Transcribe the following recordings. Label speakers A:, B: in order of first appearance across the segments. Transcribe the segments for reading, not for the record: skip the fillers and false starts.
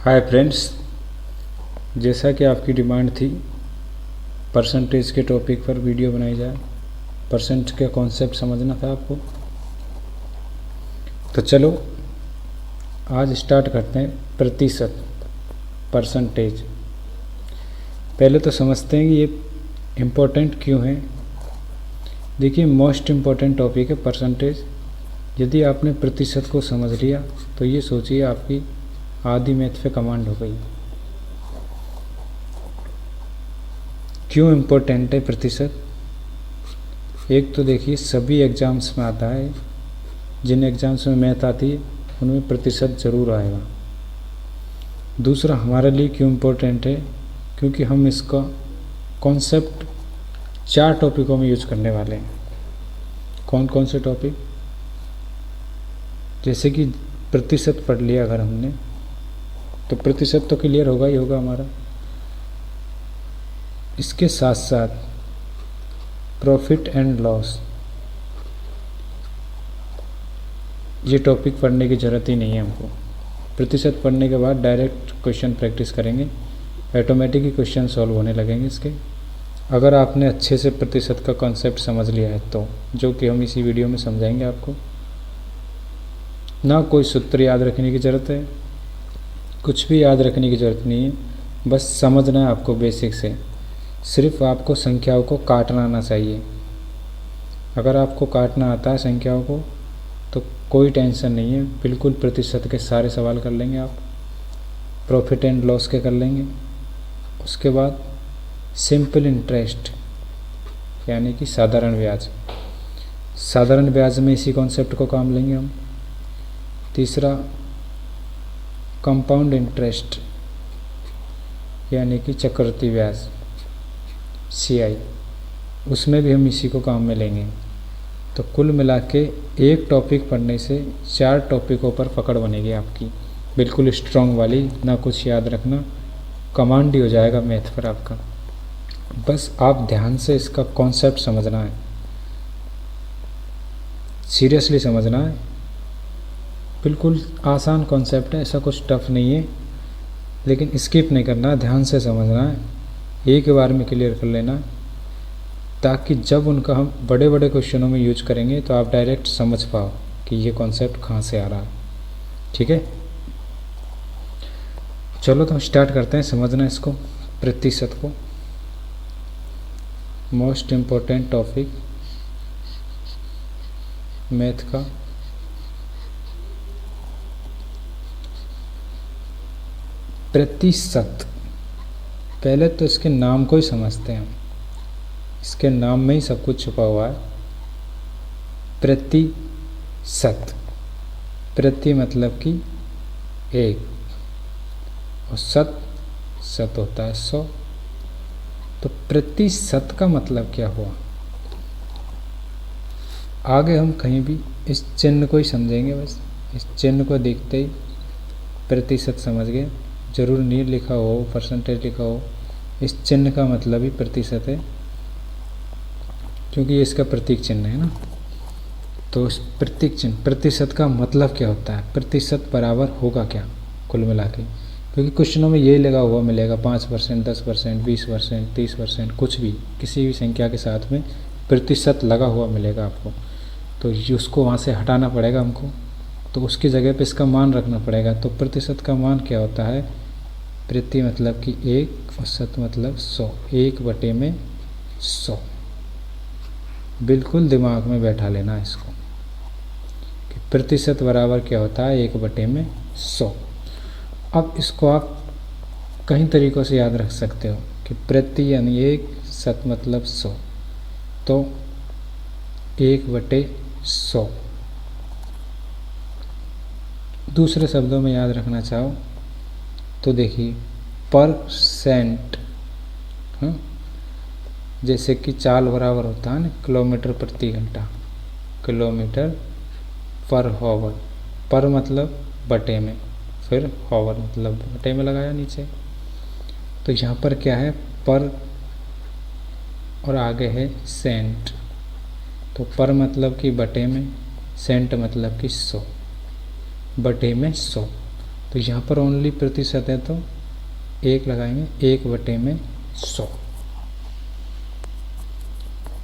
A: Hi friends, जैसा कि आपकी डिमांड थी परसेंटेज के टॉपिक पर वीडियो बनाई जाए। परसेंट का कॉन्सेप्ट समझना था आपको, तो चलो आज स्टार्ट करते हैं। प्रतिशत, परसेंटेज। पहले तो समझते हैं कि ये इम्पोर्टेंट क्यों है। देखिए, मोस्ट इम्पोर्टेंट टॉपिक है परसेंटेज। यदि आपने प्रतिशत को समझ लिया तो ये सोचिए आपकी आधी मैथ पे कमांड हो गई। क्यों इम्पोर्टेंट है प्रतिशत? एक तो देखिए, सभी एग्ज़ाम्स में आता है। जिन एग्ज़ाम्स में मैथ आती है उनमें प्रतिशत ज़रूर आएगा। दूसरा, हमारे लिए क्यों इम्पोर्टेंट है? क्योंकि हम इसका कॉन्सेप्ट 4 टॉपिकों में यूज करने वाले हैं। कौन कौन से टॉपिक? जैसे कि प्रतिशत पढ़ लिया अगर हमने, तो प्रतिशत तो क्लियर होगा ही होगा हमारा। इसके साथ साथ प्रॉफिट एंड लॉस, ये टॉपिक पढ़ने की ज़रूरत ही नहीं है हमको। प्रतिशत पढ़ने के बाद डायरेक्ट क्वेश्चन प्रैक्टिस करेंगे, ऑटोमेटिक ही क्वेश्चन सॉल्व होने लगेंगे इसके। अगर आपने अच्छे से प्रतिशत का कॉन्सेप्ट समझ लिया है तो, जो कि हम इसी वीडियो में समझाएंगे आपको। ना कोई सूत्र याद रखने की ज़रूरत है, कुछ भी याद रखने की ज़रूरत नहीं है, बस समझना है आपको बेसिक से। सिर्फ आपको संख्याओं को काटना आना चाहिए। अगर आपको काटना आता है संख्याओं को तो कोई टेंशन नहीं है, बिल्कुल प्रतिशत के सारे सवाल कर लेंगे आप। प्रॉफिट एंड लॉस के कर लेंगे। उसके बाद सिंपल इंटरेस्ट यानी कि साधारण ब्याज। साधारण ब्याज में इसी कॉन्सेप्ट को काम लेंगे हम। तीसरा, कंपाउंड इंटरेस्ट यानी कि चक्रवृद्धि ब्याज, CI, उसमें भी हम इसी को काम में लेंगे। तो कुल मिला के एक टॉपिक पढ़ने से 4 टॉपिकों पर पकड़ बनेगी आपकी, बिल्कुल स्ट्रॉन्ग वाली। ना कुछ याद रखना, कमांड ही हो जाएगा मैथ पर आपका। बस आप ध्यान से इसका कॉन्सेप्ट समझना है, सीरियसली समझना है। बिल्कुल आसान कॉन्सेप्ट है, ऐसा कुछ टफ नहीं है, लेकिन स्किप नहीं करना, ध्यान से समझना है, एक बार में क्लियर कर लेना, ताकि जब उनका हम बड़े बड़े क्वेश्चनों में यूज करेंगे तो आप डायरेक्ट समझ पाओ कि ये कॉन्सेप्ट कहाँ से आ रहा है। ठीक है, चलो तो स्टार्ट करते हैं समझना इसको, प्रतिशत को। मोस्ट इम्पोर्टेंट टॉपिक मैथ का। प्रतिशत, पहले तो इसके नाम को ही समझते हैं हम। इसके नाम में ही सब कुछ छुपा हुआ है। प्रतिशत, प्रति मतलब कि एक, और सत, सत होता है 100। तो प्रतिशत का मतलब क्या हुआ? आगे हम कहीं भी इस चिन्ह को ही समझेंगे, बस इस चिन्ह को देखते ही प्रतिशत समझ गए। जरूर नहीं लिखा हो, परसेंटेज लिखा हो, इस चिन्ह का मतलब ही प्रतिशत है, क्योंकि ये इसका प्रतीक चिन्ह है ना। तो इस प्रतीक चिन्ह, प्रतिशत का मतलब क्या होता है? प्रतिशत बराबर होगा क्या कुल मिला के? क्योंकि क्वेश्चनों में ये लगा हुआ मिलेगा 5%, 10%, 20%, 30%, कुछ भी, किसी भी संख्या के साथ में प्रतिशत लगा हुआ मिलेगा आपको। तो उसको वहाँ से हटाना पड़ेगा हमको, तो उसकी जगह पे इसका मान रखना पड़ेगा। तो प्रतिशत का मान क्या होता है? प्रति मतलब कि 1 और शत मतलब 100, 1/100। बिल्कुल दिमाग में बैठा लेना इसको कि प्रतिशत बराबर क्या होता है? 1/100। अब इसको आप कई तरीक़ों से याद रख सकते हो कि प्रति यानी 1, शत मतलब 100, तो 1/100। दूसरे शब्दों में याद रखना चाहो तो देखिए, परसेंट, हाँ, जैसे कि चाल बराबर होता है ना किलोमीटर प्रति घंटा, किलोमीटर पर हॉवर। पर मतलब बटे में, फिर हॉवर मतलब बटे में लगाया नीचे। तो यहाँ पर क्या है? पर और आगे है सेंट। तो पर मतलब कि बटे में, सेंट मतलब कि 100, बटे में 100। तो यहाँ पर ओनली प्रतिशत है तो 1 लगाएंगे, 1/100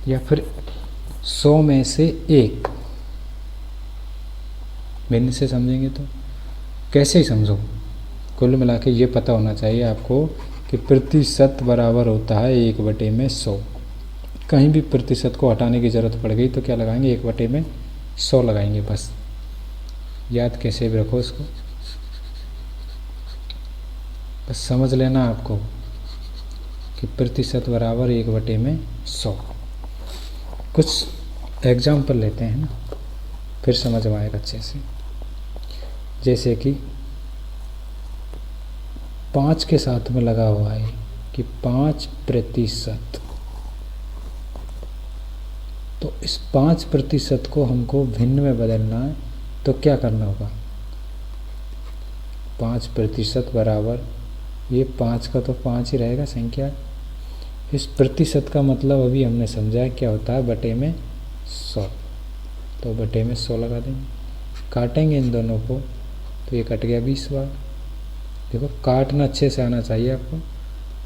A: या फिर 100 में से 1। भिन्न से समझेंगे तो कैसे ही समझो, कुल मिला के ये पता होना चाहिए आपको कि प्रतिशत बराबर होता है 1/100। कहीं भी प्रतिशत को हटाने की ज़रूरत पड़ गई तो क्या लगाएंगे, 1/100 लगाएंगे। बस याद कैसे भी रखो इसको, बस समझ लेना आपको कि प्रतिशत बराबर 1/100। कुछ एग्जाम्पल लेते हैं ना, फिर समझ में आएगा अच्छे से। जैसे कि 5 के साथ में लगा हुआ है कि 5%, तो इस 5% को हमको भिन्न में बदलना है तो क्या करना होगा, 5% बराबर ये 5 का तो 5 ही रहेगा संख्या। इस प्रतिशत का मतलब अभी हमने समझा है क्या होता है, बटे में 100, तो बटे में 100 लगा देंगे। काटेंगे इन दोनों को तो ये कट गया 20 बार। देखो काटना अच्छे से आना चाहिए आपको,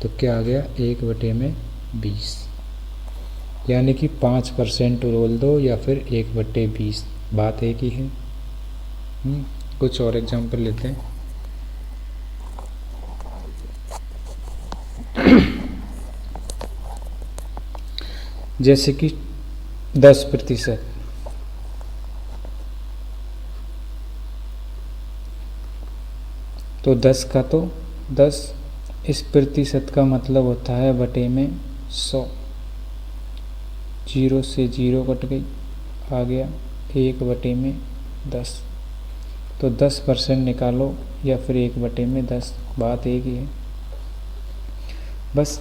A: तो क्या आ गया, 1/20, यानी कि 5% बोल दो या फिर 1/20, बात एक ही है। कुछ और एग्जाम्पल लेते हैं। जैसे कि 10%, तो 10 का तो 10, इस प्रतिशत का मतलब होता है बटे में 100। 0 से 0 कट गई, आ गया 1/10। तो 10% निकालो या फिर 1/10, बात एक ही है। बस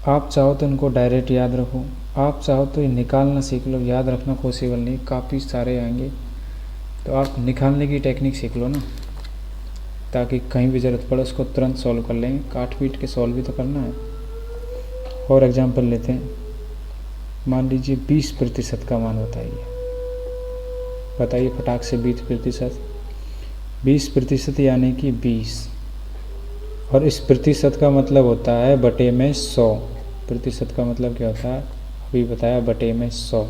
A: आप चाहो तो इनको डायरेक्ट याद रखो, आप चाहो तो ये निकालना सीख लो। याद रखना पॉसिबल नहीं, काफ़ी सारे आएंगे, तो आप निकालने की टेक्निक सीख लो ना, ताकि कहीं भी ज़रूरत पड़े उसको तुरंत सॉल्व कर लेंगे। काट पीट के सॉल्व भी तो करना है। और एग्जांपल लेते हैं। मान लीजिए 20% का मान बताइए फटाक से। 20% यानी कि 20, और इस प्रतिशत का मतलब होता है बटे में 100। प्रतिशत का मतलब क्या होता है, अभी बताया, बटे में 100।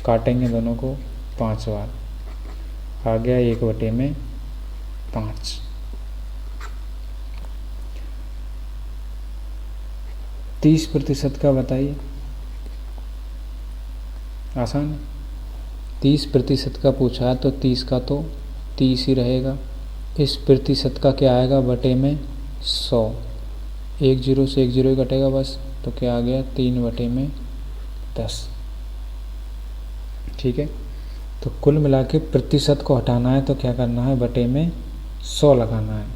A: काटेंगे दोनों को 5 बार, आ गया 1/5। 30% का बताइए, आसान है। 30% का पूछा है तो 30 का तो 30 ही रहेगा। इस प्रतिशत का क्या आएगा, बटे में 100। 1 0 से 1 0 ही कटेगा बस, तो क्या आ गया, 3/10। ठीक है, तो कुल मिला के प्रतिशत को हटाना है तो क्या करना है, बटे में 100 लगाना है।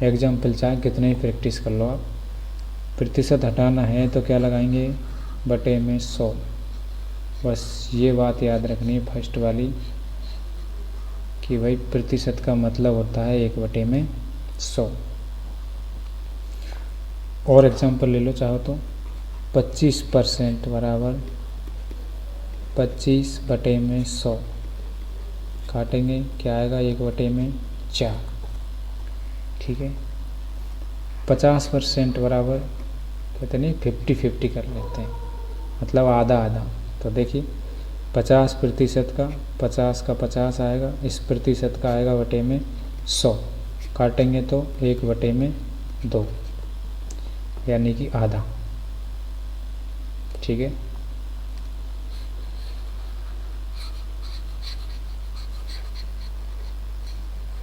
A: एग्जाम्पल चाहे कितने ही प्रैक्टिस कर लो आप, प्रतिशत हटाना है तो क्या लगाएंगे, बटे में 100। बस ये बात याद रखनी है फर्स्ट वाली, कि भाई प्रतिशत का मतलब होता है 1/100। और एग्जाम्पल ले लो चाहो तो। 25% बराबर 25/100। काटेंगे क्या आएगा, 1/4। ठीक है। 50% बराबर कहते नहीं 50-50 कर लेते हैं, मतलब आधा आधा। तो देखिए 50% का 50 का 50 आएगा, इस प्रतिशत का आएगा बटे में 100। काटेंगे तो 1/2, यानी कि आधा। ठीक है।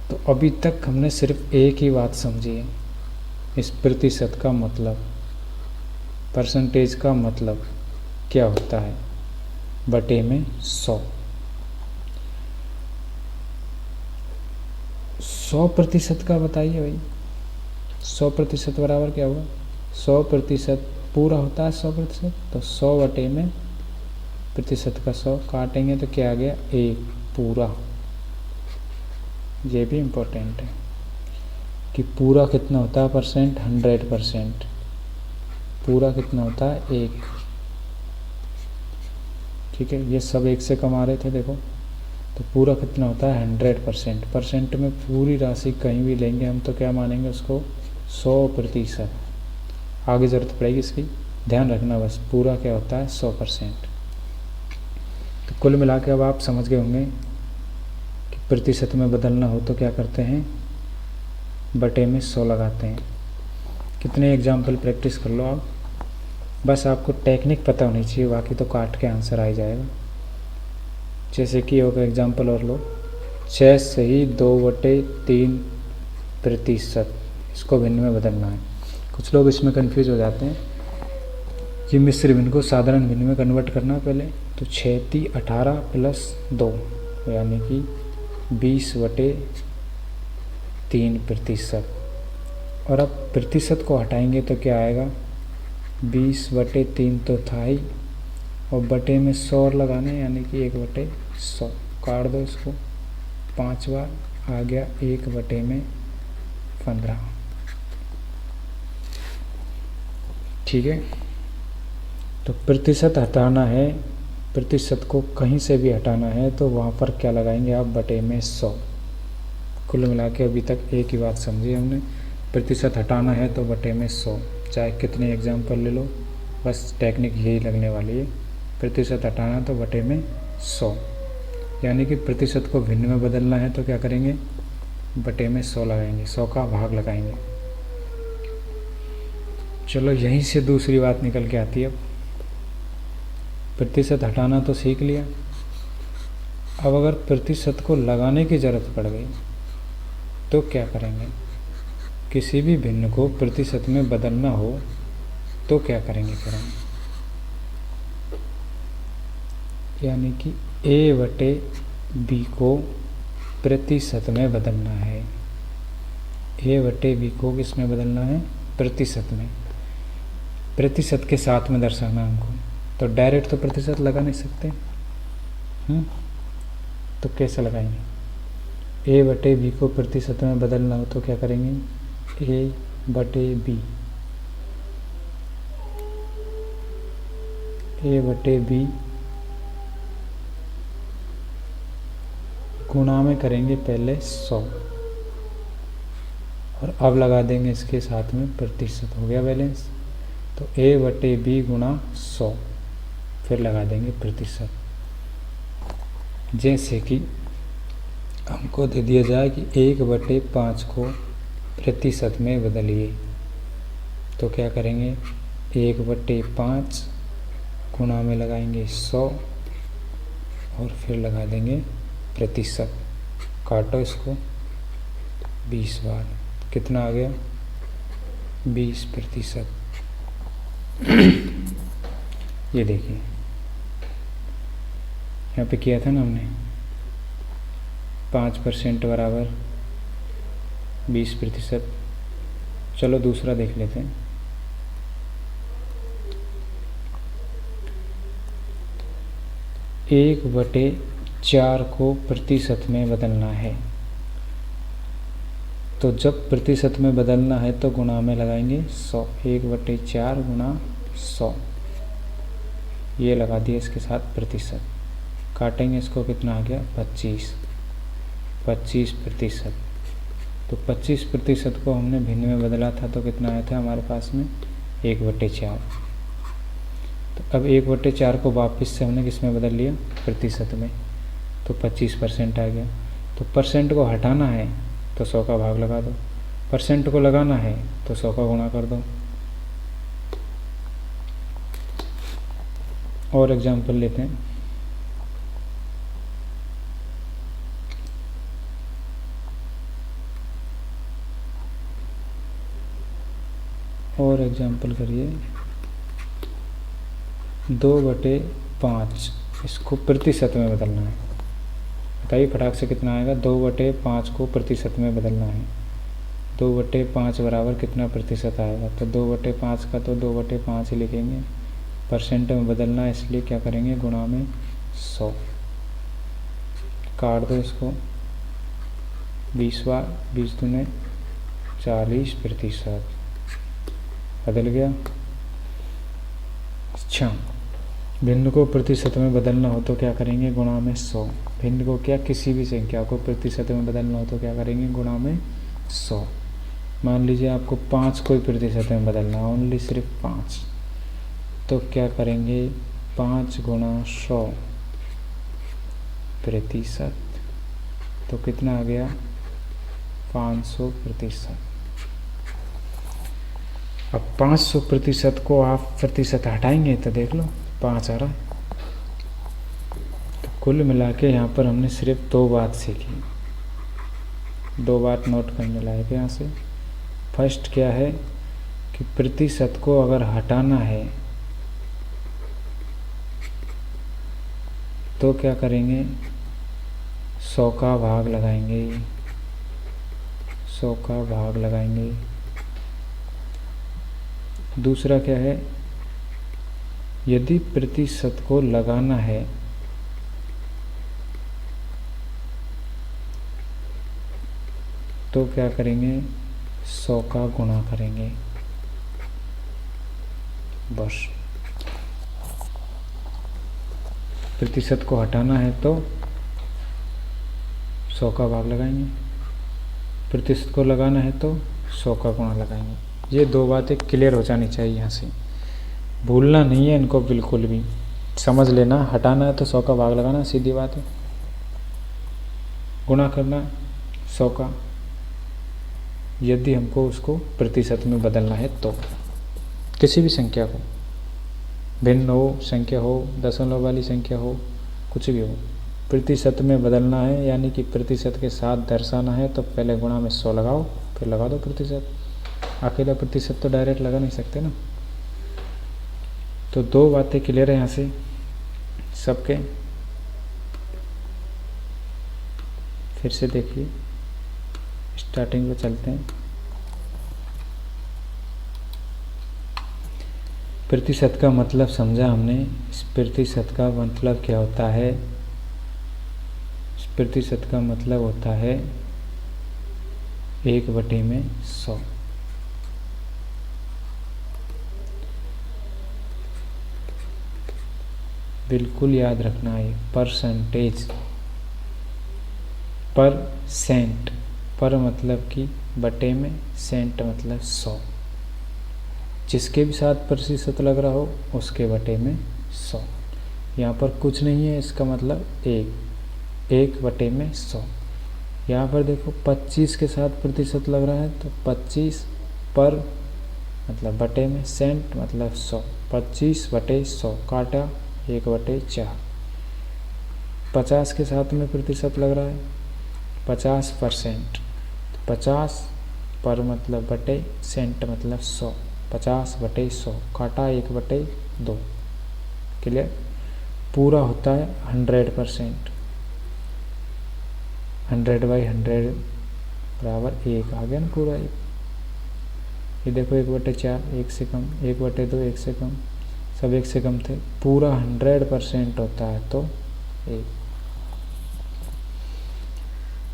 A: तो अभी तक हमने सिर्फ एक ही बात समझी है, इस प्रतिशत का मतलब, परसेंटेज का मतलब क्या होता है, बटे में 100। 100% का बताइए भाई। 100% बराबर क्या हुआ, 100% पूरा होता है 100%, तो 100 बटे में प्रतिशत का 100। काटेंगे तो क्या आ गया, 1 पूरा। ये भी इम्पोर्टेंट है कि पूरा कितना होता है परसेंट, 100%। पूरा कितना होता है, 1। ठीक है, ये सब 1 से कम आ रहे थे देखो, तो पूरा कितना होता है 100%। परसेंट में पूरी राशि कहीं भी लेंगे हम तो क्या मानेंगे उसको 100%। आगे ज़रूरत पड़ेगी इसकी, ध्यान रखना बस, पूरा क्या होता है 100%। तो कुल मिला के अब आप समझ गए होंगे कि प्रतिशत में बदलना हो तो क्या करते हैं, बटे में 100 लगाते हैं। कितने एग्जाम्पल प्रैक्टिस कर लो आप, बस आपको टेक्निक पता होनी चाहिए, बाकी तो काट के आंसर आ ही जाएगा। जैसे कि होगा एग्जाम्पल और लो, 6 सही 2/3%, इसको भिन्न में बदलना है। कुछ लोग इसमें कंफ्यूज हो जाते हैं, ये मिश्र भिन्न को साधारण भिन्न में कन्वर्ट करना पहले, तो 6 × 18 + 2 यानी कि 20/3%। और अब प्रतिशत को हटाएंगे तो क्या आएगा, 20/3 तो था ही, और बटे में 100 लगाने यानी कि 1/100। काट दो इसको 5 बार, आ गया 1/15। ठीक है, तो प्रतिशत हटाना है, प्रतिशत को कहीं से भी हटाना है तो वहाँ पर क्या लगाएंगे आप, बटे में 100। कुल मिला के अभी तक एक ही बात समझी हमने, प्रतिशत हटाना है तो बटे में 100। चाहे कितने एग्जाम्पल ले लो, बस टेक्निक यही लगने वाली है, प्रतिशत हटाना तो बटे में 100। यानी कि प्रतिशत को भिन्न में बदलना है तो क्या करेंगे, बटे में 100 लगाएंगे, 100 का भाग लगाएंगे। चलो यहीं से दूसरी बात निकल के आती है। अब प्रतिशत हटाना तो सीख लिया, अब अगर प्रतिशत को लगाने की ज़रूरत पड़ गई तो क्या करेंगे, किसी भी भिन्न को प्रतिशत में बदलना हो तो क्या करेंगे फिर हम, यानी कि a/b को प्रतिशत में बदलना है। a/b को किस में बदलना है, प्रतिशत में, प्रतिशत के साथ में दर्शाना हमको। तो डायरेक्ट तो प्रतिशत लगा नहीं सकते, तो कैसे लगाएंगे, a/b को प्रतिशत में बदलना हो तो क्या करेंगे, a/b गुणा में करेंगे पहले 100, और अब लगा देंगे इसके साथ में प्रतिशत, हो गया बैलेंस। तो a/b गुणा 100, फिर लगा देंगे प्रतिशत। जैसे कि हमको दे दिया जाए कि 1/5 को प्रतिशत में बदलिए, तो क्या करेंगे, 1/5 गुणा में लगाएंगे 100 और फिर लगा देंगे प्रतिशत। काटो इसको 20 बार, कितना आ गया, 20%। ये देखिए यहाँ पे किया था ना हमने, 5% बराबर 20%। चलो दूसरा देख लेते हैं। 1/4 को प्रतिशत में बदलना है, तो जब प्रतिशत में बदलना है तो गुणा में लगाएंगे 100, 1/4 गुणा 100, ये लगा दिया इसके साथ प्रतिशत। काटेंगे इसको, कितना आ गया, 25%। तो 25% को हमने भिन्न में बदला था तो कितना आया था हमारे पास में, 1/4। तो अब 1/4 को वापस से हमने किस में बदल लिया, प्रतिशत में, तो 25% आ गया। तो परसेंट को हटाना है तो 100 का भाग लगा दो, परसेंट को लगाना है तो 100 का गुणा कर दो। और एग्जाम्पल लेते हैं। और एग्जाम्पल करिए, 2/5, इसको प्रतिशत में बदलना है। बताइए फटाक से कितना आएगा, 2/5 को प्रतिशत में बदलना है। 2/5 बराबर कितना प्रतिशत आएगा, तो 2/5 का तो 2/5 ही लिखेंगे, परसेंट में बदलना है इसलिए क्या करेंगे, गुणा में 100। काट दो इसको 20 बार, 20 दूने 40%, बदल गया। अच्छा, भिन्न को प्रतिशत में बदलना हो तो क्या करेंगे, गुणा में 100। भिन्न को क्या, किसी भी संख्या को प्रतिशत में बदलना हो तो क्या करेंगे, गुणा में 100। मान लीजिए आपको 5 को प्रतिशत में बदलना, ओनली सिर्फ 5, तो क्या करेंगे, 5 गुणा 100 प्रतिशत, तो कितना आ गया, 500%। अब 500% को आप प्रतिशत हटाएंगे तो देख लो 5 आ रहा है। तो कुल मिला के यहाँ पर हमने सिर्फ 2 बात सीखी, 2 बात नोट करने लायक यहाँ से। फर्स्ट क्या है कि प्रतिशत को अगर हटाना है तो क्या करेंगे, 100 का भाग लगाएंगे, 100 का भाग लगाएंगे। दूसरा क्या है, यदि प्रतिशत को लगाना है तो क्या करेंगे, 100 का गुणा करेंगे, बस। प्रतिशत को हटाना है तो 100 का भाग लगाएंगे, प्रतिशत को लगाना है तो 100 का गुणा लगाएंगे। ये 2 बातें क्लियर हो जानी चाहिए, यहाँ से भूलना नहीं है इनको बिल्कुल भी, समझ लेना। हटाना है तो 100 का भाग लगाना, सीधी बात है। गुणा करना 100 का, यदि हमको उसको प्रतिशत में बदलना है तो, किसी भी संख्या को, भिन्न हो संख्या हो, दशमलव वाली संख्या हो, कुछ भी हो, प्रतिशत में बदलना है यानी कि प्रतिशत के साथ दर्शाना है तो पहले गुणा में 100 लगाओ, फिर लगा दो प्रतिशत। अकेला प्रतिशत तो डायरेक्ट लगा नहीं सकते ना। तो 2 बातें क्लियर है यहाँ से सबके। फिर से देखिए, स्टार्टिंग पे चलते हैं। प्रतिशत का मतलब समझा हमने। इस प्रतिशत का मतलब क्या होता है, इस प्रतिशत का मतलब होता है 1/100। बिल्कुल याद रखना है, परसेंटेज, परसेंट, पर मतलब कि बटे में, सेंट मतलब 100। जिसके भी साथ प्रतिशत लग रहा हो उसके बटे में 100। यहाँ पर कुछ नहीं है, इसका मतलब 1/100। यहाँ पर देखो 25 के साथ प्रतिशत लग रहा है तो 25 पर मतलब बटे में, सेंट मतलब 100, 25/100 काटा 1/4। 50 के साथ में प्रतिशत लग रहा है 50%, 50 पर मतलब बटे, सेंट मतलब 100, 50/100 काटा 1/2। क्लियर। पूरा होता है 100%, 100/100 बराबर 1 आ गया ना पूरा। ये देखो 1/4 1 से कम, 1/2 1 से कम, सब 1 से कम थे। पूरा 100% होता है तो 1।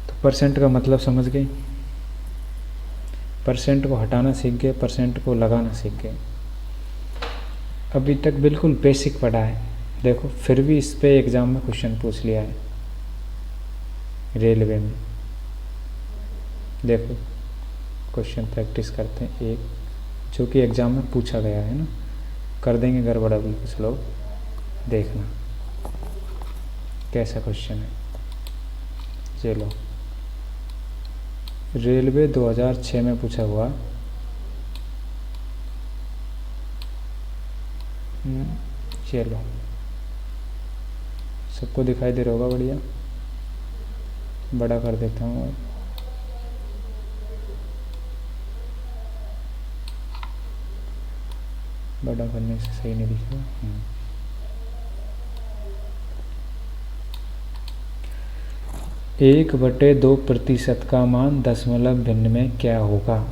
A: तो परसेंट का मतलब समझ गए। परसेंट को हटाना सीख गए, परसेंट को लगाना सीख गए। अभी तक बिल्कुल बेसिक पढ़ा है। देखो फिर भी इस पे एग्ज़ाम में क्वेश्चन पूछ लिया है रेलवे में। देखो क्वेश्चन प्रैक्टिस करते हैं एक, जो कि एग्ज़ाम में पूछा गया है ना। कर देंगे गड़बड़ अभी कुछ लोग, देखना कैसा क्वेश्चन है। चलो, रेलवे 2006 में पूछा हुआ। चलो सबको दिखाई दे रहा होगा, बढ़िया। बड़ा कर देता हूँ। बड़ा करने से सही नहीं दिखेगा। 1/2% का मान दशमलव भिन्न में क्या होगा।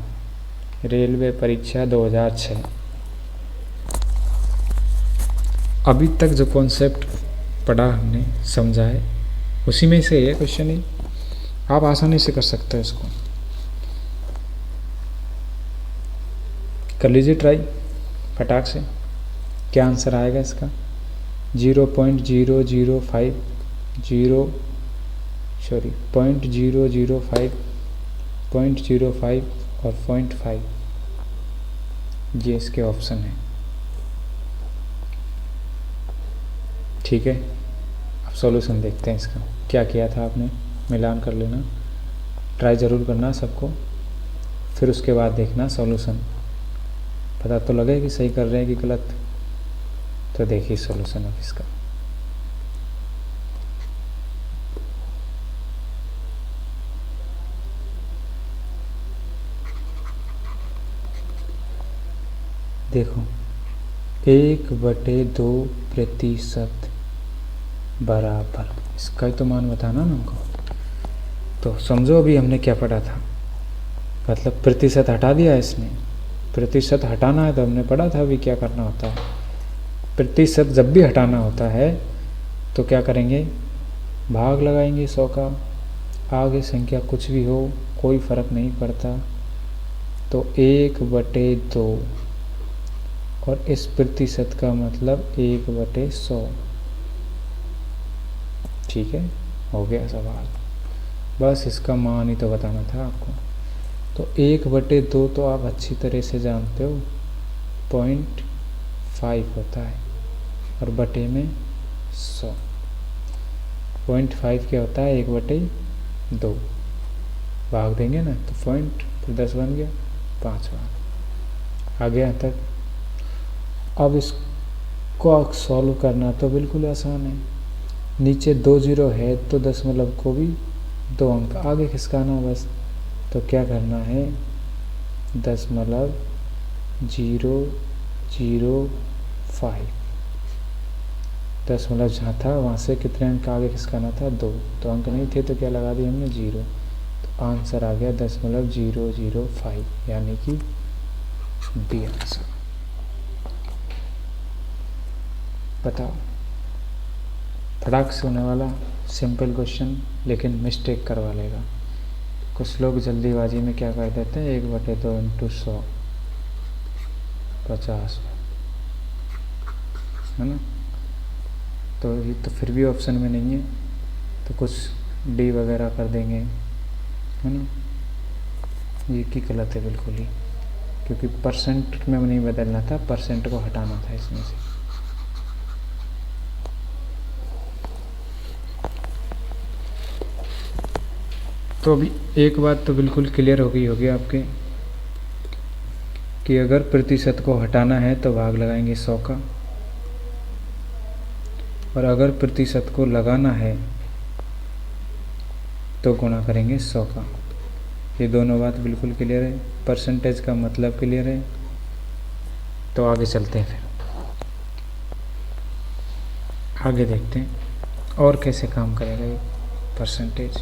A: रेलवे परीक्षा 2006। अभी तक जो कॉन्सेप्ट पढ़ा हमने, समझा है, उसी में से है क्वेश्चन ही। आप आसानी से कर सकते हो इसको। कर लीजिए ट्राई फटाक से। क्या आंसर आएगा इसका? 0.0050 सॉरी 0.005, 0.05 और 0.5, ये इसके ऑप्शन है। ठीक है, अब सॉल्यूशन देखते हैं इसका। क्या किया था आपने, मिलान कर लेना, ट्राई ज़रूर करना सबको, फिर उसके बाद देखना सॉल्यूशन, पता तो लगे कि सही कर रहे हैं कि गलत। तो देखिए सॉल्यूशन अब इसका। देखो 1/2% बराबर, इसका ही तो मान बताना ना हमको। तो समझो अभी हमने क्या पढ़ा था, मतलब प्रतिशत हटा दिया इसने। प्रतिशत हटाना है तो हमने पढ़ा था अभी क्या करना होता है। प्रतिशत जब भी हटाना होता है तो क्या करेंगे, भाग लगाएंगे 100 का, आगे संख्या कुछ भी हो कोई फ़र्क नहीं पड़ता। तो 1/2 और इस प्रतिशत का मतलब 1/100। ठीक है, हो गया सवाल। बस इसका मान ही तो बताना था आपको। तो 1/2 तो आप अच्छी तरह से जानते हो 0.5 होता है, और बटे में 100। 0.5 क्या होता है, 1/2। भाग देंगे ना तो पॉइंट, फिर 10 बन गया, 5 बार आ गया तक। अब इसको सॉल्व करना तो बिल्कुल आसान है। नीचे 2 जीरो है तो दशमलव को भी 2 अंक आगे खिसकाना बस। तो क्या करना है, 0.005, दशमलव जहाँ था वहाँ से कितने अंक आगे खिसकाना था, 2। तो अंक नहीं थे तो क्या लगा दिया हमने, 0। तो आंसर आ गया 0.005, यानी कि बी आंसर। बताओ, फटाक से होने वाला सिंपल क्वेश्चन, लेकिन मिस्टेक करवा लेगा। कुछ लोग जल्दीबाजी में क्या कर देते हैं, 1/2 × 100 50, है ना। तो ये तो फिर भी ऑप्शन में नहीं है, तो कुछ डी वगैरह कर देंगे, है ना। ये की गलत है बिल्कुल ही, क्योंकि परसेंट में नहीं बदलना था, परसेंट को हटाना था इसमें से। तो अभी एक बात तो बिल्कुल क्लियर हो गई होगी आपके, कि अगर प्रतिशत को हटाना है तो भाग लगाएंगे 100 का, और अगर प्रतिशत को लगाना है तो गुणा करेंगे 100 का। ये दोनों बात बिल्कुल क्लियर है, परसेंटेज का मतलब क्लियर है। तो आगे चलते हैं, फिर आगे देखते हैं और कैसे काम करेगा ये परसेंटेज।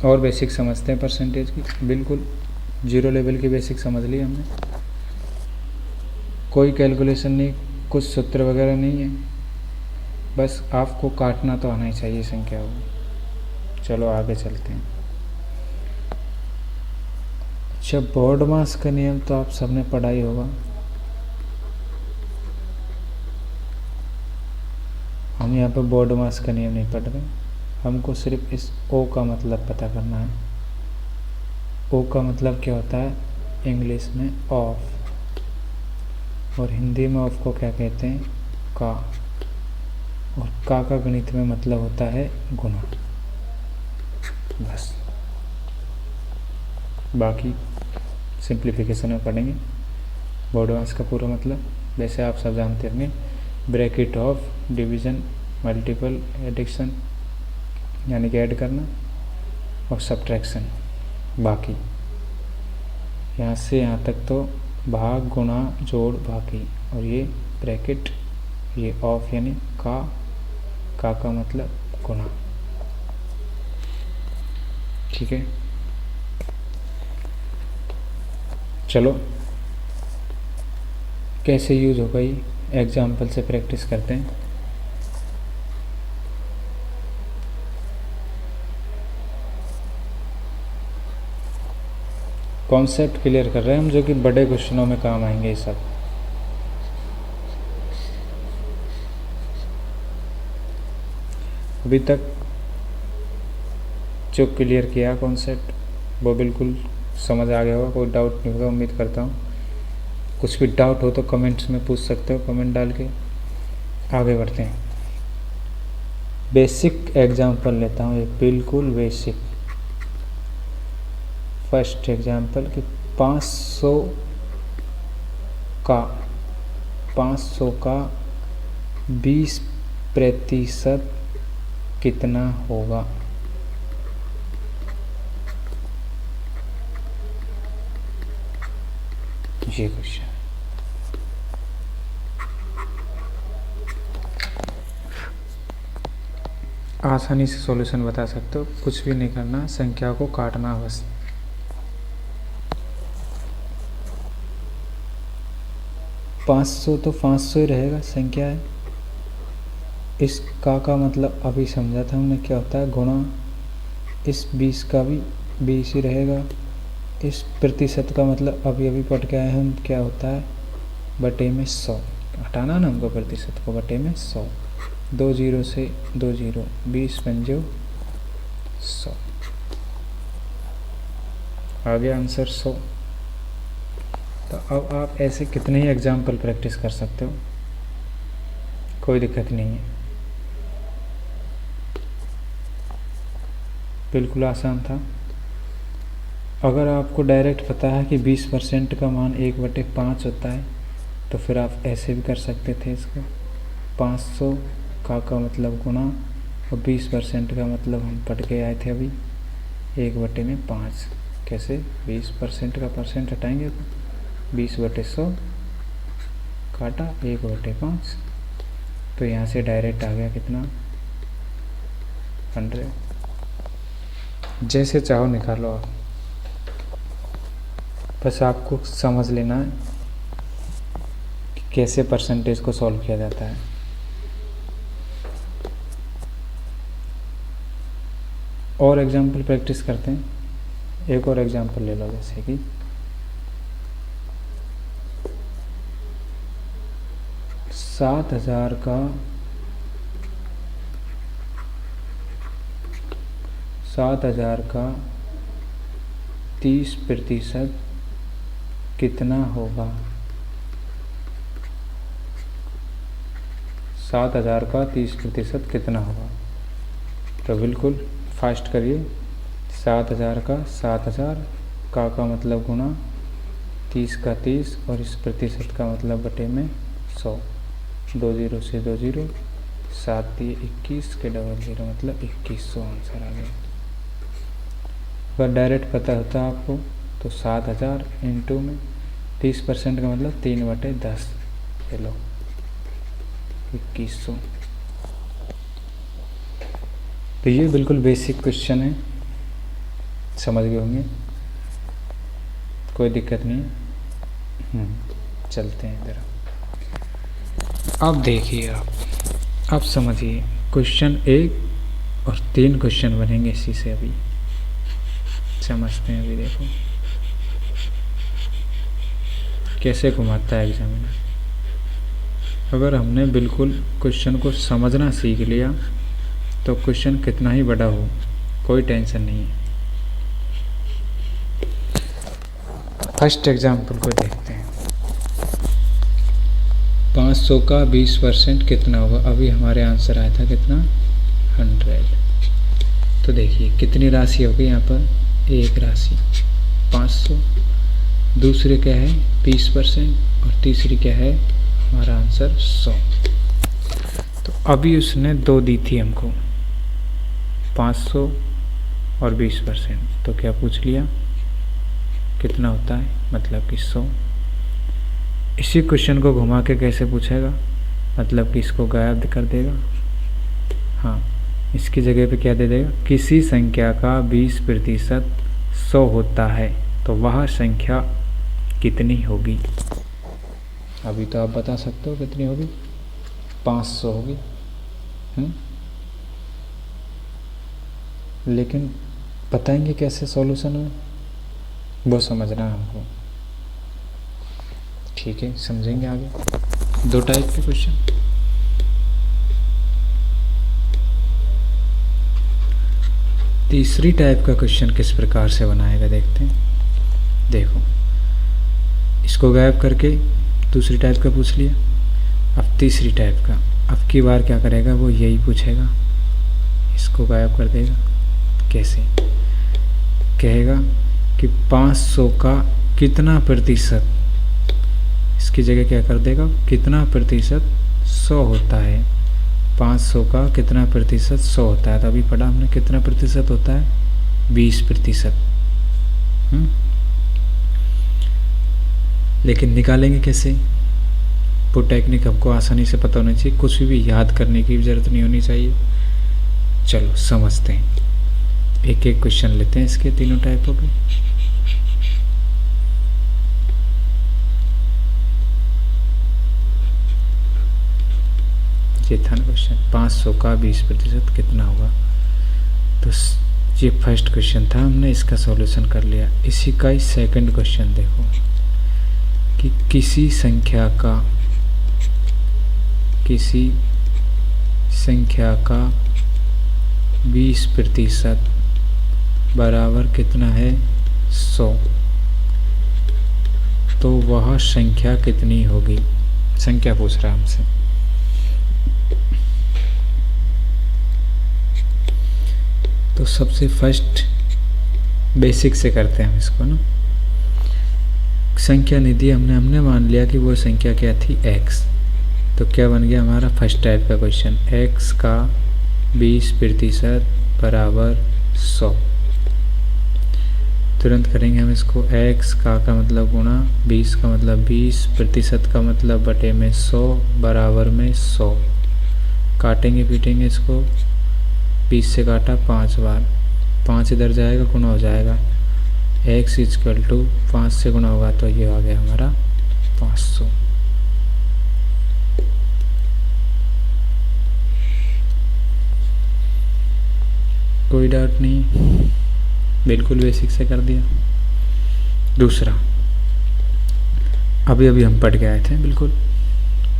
A: और बेसिक समझते हैं परसेंटेज की, बिल्कुल 0 लेवल की बेसिक समझ ली हमने। कोई कैलकुलेशन नहीं, कुछ सूत्र वगैरह नहीं है, बस आपको काटना तो आना ही चाहिए संख्या को। चलो आगे चलते हैं। अच्छा, बोर्ड मास का नियम तो आप सबने पढ़ा ही होगा। हम यहाँ पे बोर्ड मास का नियम नहीं पढ़ रहे, हमको सिर्फ इस ओ का मतलब पता करना है। ओ का मतलब क्या होता है, इंग्लिश में ऑफ, और हिंदी में ऑफ को क्या कहते हैं, का। और का गणित में मतलब होता है गुना। बस, बाकी सिंप्लीफिकेशन में पढ़ेंगे। बोर्ड मास का पूरा मतलब वैसे आप सब जानते होंगे, bracket of, division, multiple, addition यानी कि ऐड करना, और सब्ट्रैक्शन। बाकी यहाँ से यहाँ तक तो भाग, गुणा, जोड़, बाकी, और ये ब्रैकेट, ये ऑफ यानी का मतलब गुणा। ठीक है, चलो कैसे यूज होगा ये एग्जाम्पल से प्रैक्टिस करते हैं। कॉन्सेप्ट क्लियर कर रहे हैं हम, जो कि बड़े क्वेश्चनों में काम आएंगे ये सब। अभी तक जो क्लियर किया कॉन्सेप्ट वो बिल्कुल समझ आ गया होगा, कोई डाउट नहीं होगा उम्मीद करता हूँ। कुछ भी डाउट हो तो कमेंट्स में पूछ सकते हो, कमेंट डाल के। आगे बढ़ते हैं। बेसिक एग्जांपल लेता हूँ एक, बिल्कुल बेसिक। फर्स्ट एग्जांपल कि 500 का 20% कितना होगा? ये क्वेश्चन आसानी से सॉल्यूशन बता सकते हो, कुछ भी नहीं करना, संख्या को काटना बस। पाँच सौ तो 500 ही रहेगा, संख्या है। इस का मतलब अभी समझा था हमने क्या होता है, गुणा। इस 20 का भी 20 ही रहेगा। इस प्रतिशत का मतलब अभी पढ़ के आए हम, क्या होता है, बटे में 100। हटाना ना हमको प्रतिशत को, बटे में 100। 2 जीरो से 2 जीरो, 20 पंजो 100, आ गया आंसर 100। तो अब आप ऐसे कितने ही एग्जाम्पल प्रैक्टिस कर सकते हो, कोई दिक्कत नहीं है, बिल्कुल आसान था। अगर आपको डायरेक्ट पता है कि 20% का मान 1/5 होता है, तो फिर आप ऐसे भी कर सकते थे इसको। 500 का मतलब गुणा, और 20% का मतलब हम पढ़ के आए थे अभी 1/5। कैसे? 20% का परसेंट हटाएंगे तो 20/100 काटा 1/5, तो यहाँ से डायरेक्ट आ गया कितना, 100। जैसे चाहो निकालो आप, बस आपको समझ लेना है कि कैसे परसेंटेज को सॉल्व किया जाता है। और एग्जाम्पल प्रैक्टिस करते हैं। एक और एग्जाम्पल ले लो, जैसे कि 7,000 का 30% कितना होगा? 7,000 का 30% कितना होगा? तो बिल्कुल फास्ट करिए। 7,000 का 7,000 का मतलब गुणा, 30 का 30, और इस प्रतिशत का मतलब बटे में 100। 2 जीरो से 2 जीरो, 7 दिए 21 के डबल 0 मतलब 2100 आंसर आ गया। अगर डायरेक्ट पता होता आपको तो 7,000 इंटू में 30% का मतलब 3/10, चलो 2100। तो ये बिल्कुल बेसिक क्वेश्चन है, समझ गए होंगे, कोई दिक्कत नहीं है। चलते हैं इधर। अब देखिए अब समझिए, क्वेश्चन 1 और 3 क्वेश्चन बनेंगे इसी से, अभी समझते हैं। अभी देखो कैसे घुमाता है एग्जामिनर। अगर हमने बिल्कुल क्वेश्चन को समझना सीख लिया तो क्वेश्चन कितना ही बड़ा हो कोई टेंशन नहीं है। फर्स्ट एग्जाम्पल को देखते हैं। 500 का 20% कितना होगा? अभी हमारे आंसर आया था कितना, 100। तो देखिए कितनी राशि होगी यहाँ पर, एक राशि 500, दूसरे क्या है 20%, और तीसरी क्या है हमारा आंसर 100। तो अभी उसने 2 दी थी हमको, 500 और 20%, तो क्या पूछ लिया कितना होता है, मतलब कि 100। इसी क्वेश्चन को घुमा के कैसे पूछेगा, मतलब कि इसको गायब कर देगा। हाँ, इसकी जगह पे क्या दे देगा, किसी संख्या का 20% 100 होता है तो वह संख्या कितनी होगी? अभी तो आप बता सकते हो कितनी होगी, 500 होगी। लेकिन बताएंगे कैसे सॉल्यूशन में, वो समझना है हमको, ठीक है, समझेंगे आगे। 2 टाइप के क्वेश्चन। तीसरी टाइप का क्वेश्चन किस प्रकार से बनाएगा देखते हैं। देखो, इसको गायब करके दूसरी टाइप का पूछ लिया, अब तीसरी टाइप का। अब की बार क्या करेगा, वो यही पूछेगा, इसको गायब कर देगा। कैसे? कहेगा कि 500 का कितना प्रतिशत, इसकी जगह क्या कर देगा, कितना प्रतिशत 100 होता है। 500 का कितना प्रतिशत 100 होता है, तो अभी पढ़ा हमने कितना प्रतिशत होता है, 20%। लेकिन निकालेंगे कैसे, वो टेक्निक हमको आसानी से पता होनी चाहिए, कुछ भी याद करने की ज़रूरत नहीं होनी चाहिए। चलो समझते हैं, एक एक क्वेश्चन लेते हैं इसके तीनों टाइपों के। ये था ना क्वेश्चन, 500 का 20% कितना होगा। तो ये फर्स्ट क्वेश्चन था, हमने इसका सॉल्यूशन कर लिया। इसी का ही सेकंड क्वेश्चन देखो कि किसी संख्या का 20% बराबर कितना है, 100, तो वह संख्या कितनी होगी। संख्या पूछ रहा है हमसे। तो सबसे फर्स्ट बेसिक से करते हैं हम इसको ना। संख्या नहीं दी हमने मान लिया कि वो संख्या क्या थी, x। तो क्या बन गया हमारा फर्स्ट टाइप का क्वेश्चन, x का 20% बराबर 100। तुरंत करेंगे हम इसको, x का मतलब गुणा 20 का मतलब 20%, का मतलब बटे में 100, बराबर में 100। काटेंगे पीटेंगे इसको, 20 से काटा 5 बार, 5 इधर जाएगा, गुणा हो जाएगा, x इक्वल टू 5 से गुणा होगा तो ये आ गया हमारा 500। कोई डाउट नहीं, बिल्कुल बेसिक से कर दिया। दूसरा अभी हम पढ़ के आए थे बिल्कुल।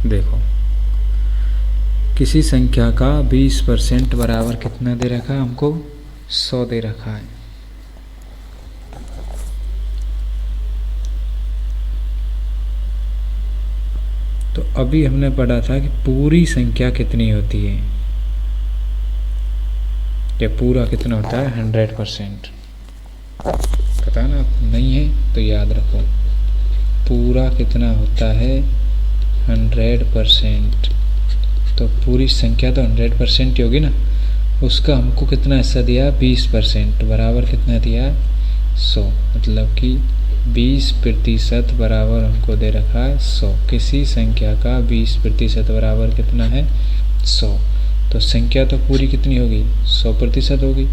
A: देखो, किसी संख्या का 20% बराबर कितना दे रखा है हमको, 100 दे रखा है। तो अभी हमने पढ़ा था कि पूरी संख्या कितनी होती है, या पूरा कितना होता है, 100%। पता ना, नहीं है तो याद रखो, पूरा कितना होता है, 100%। तो पूरी संख्या तो 100% ही होगी ना, उसका हमको कितना हिस्सा दिया, 20%, बराबर कितना दिया, 100। मतलब कि 20% बराबर हमको दे रखा है 100। किसी संख्या का 20% बराबर कितना है, 100। तो संख्या तो पूरी कितनी होगी, 100% होगी,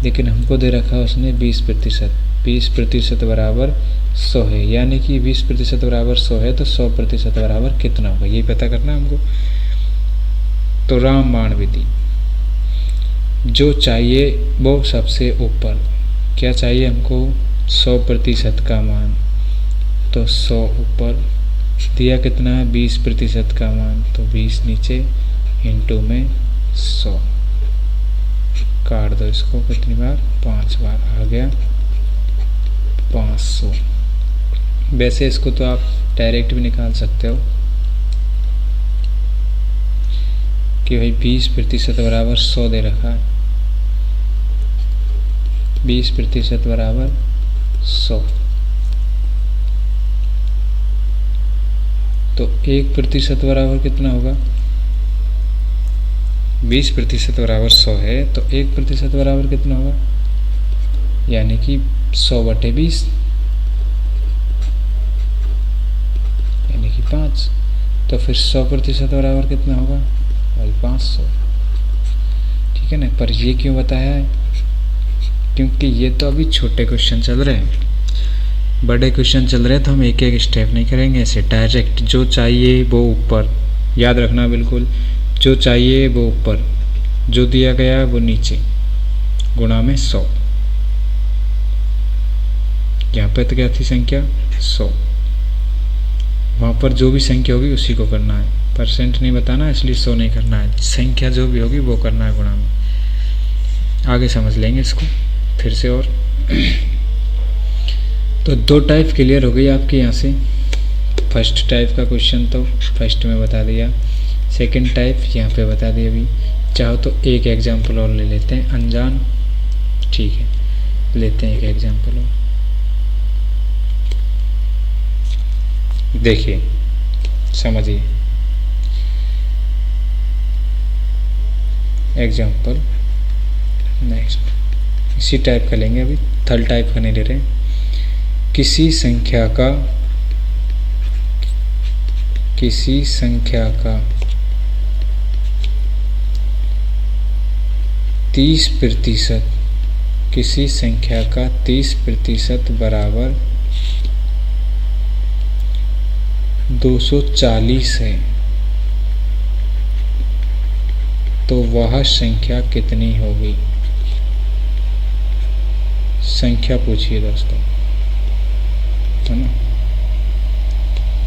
A: लेकिन हमको दे रखा है उसने 20%। 20% बराबर 100 है, यानी कि 20% बराबर 100 है, तो 100% बराबर कितना होगा, ये पता करना हमको। तो रामबाण विधि, जो चाहिए वो सबसे ऊपर, क्या चाहिए हमको, 100% का मान, तो 100 ऊपर, दिया कितना है, 20% का मान, तो 20 नीचे, इंटू में 100। काट दो इसको, कितनी बार, 5 बार, आ गया 500। वैसे इसको तो आप डायरेक्ट भी निकाल सकते हो कि भाई 20% बराबर 100 दे रखा है, 20% बराबर 100, तो 1% बराबर कितना होगा, 20% बराबर 100 है, तो 1% बराबर कितना होगा, यानी कि 100/20, यानी कि 5। तो फिर 100% बराबर कितना होगा भाई, 500। ठीक है ना। पर ये क्यों बताया है, क्योंकि ये तो अभी छोटे क्वेश्चन चल रहे हैं, बड़े क्वेश्चन चल रहे हैं तो हम एक एक स्टेप नहीं करेंगे, ऐसे डायरेक्ट जो चाहिए वो ऊपर, याद रखना बिल्कुल, जो चाहिए वो ऊपर, जो दिया गया है वो नीचे, गुणा में 100। यहाँ पे तो क्या थी संख्या, 100, वहाँ पर जो भी संख्या होगी उसी को करना है, परसेंट नहीं बताना, इसलिए 100 नहीं करना है, संख्या जो भी होगी वो करना है गुणा में। आगे समझ लेंगे इसको फिर से। और तो 2 टाइप क्लियर हो गई आपकी यहाँ से। फर्स्ट टाइप का क्वेश्चन तो फर्स्ट में बता दिया, सेकंड टाइप यहाँ पे बता दिया। अभी चाहो तो एक एग्जाम्पल और ले लेते हैं, अनजान, ठीक है, लेते हैं एक एग्जाम्पल और। देखिए समझिए, एग्जाम्पल नेक्स्ट इसी टाइप का लेंगे, अभी थर्ड टाइप का नहीं ले रहे। किसी संख्या का 30%, किसी संख्या का 30% बराबर 240 है, तो वह संख्या कितनी होगी? संख्या पूछिए दोस्तों, है ना,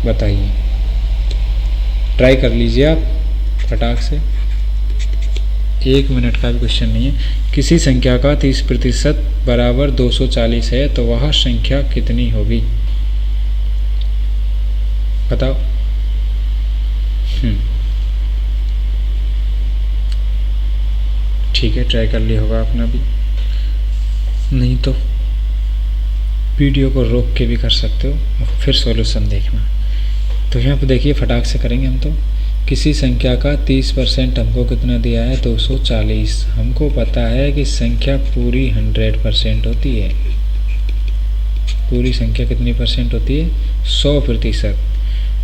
A: बताइए, ट्राई कर लीजिए आप फटाक से। 1 मिनट का भी क्वेश्चन नहीं है। किसी संख्या का 30% बराबर 240 है, तो वह संख्या कितनी होगी? बताओ। ठीक है, ट्राई कर लिया होगा आपने भी, नहीं तो वीडियो को रोक के भी कर सकते हो, फिर सॉल्यूशन देखना। तो यहाँ पे देखिए फटाक से करेंगे हम। तो किसी संख्या का 30% हमको कितना दिया है? 240। हमको पता है कि संख्या पूरी 100% होती है। पूरी संख्या कितनी परसेंट होती है? 100%।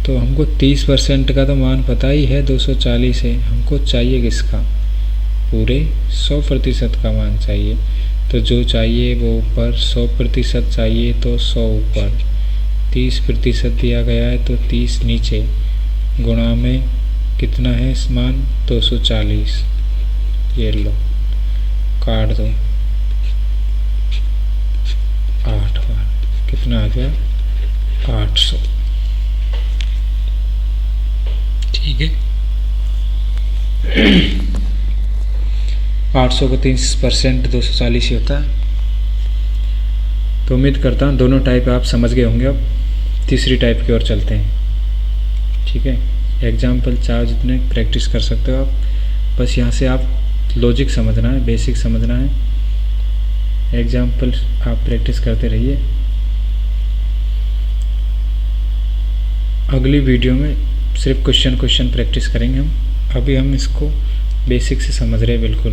A: तो हमको 30% का तो मान पता ही है, 240 है। हमको चाहिए किसका? पूरे 100% का मान चाहिए। तो जो चाहिए वो ऊपर, 100% चाहिए तो 100 ऊपर, 30% दिया गया है तो 30 नीचे, गुणा में कितना है मान? 240। ये लो, काट दो 8 बार, कितना आ गया? 800। ठीक है। 800 को 30% 240 ही होता है। तो उम्मीद करता हूँ दोनों टाइप आप समझ गए होंगे। अब तीसरी टाइप की ओर चलते हैं। ठीक है, एग्जाम्पल चाहो जितने प्रैक्टिस कर सकते हो आप, बस यहाँ से आप लॉजिक समझना है, बेसिक समझना है। एग्जाम्पल आप प्रैक्टिस करते रहिए। अगली वीडियो में सिर्फ क्वेश्चन प्रैक्टिस करेंगे हम। अभी हम इसको बेसिक से समझ रहे हैं, बिल्कुल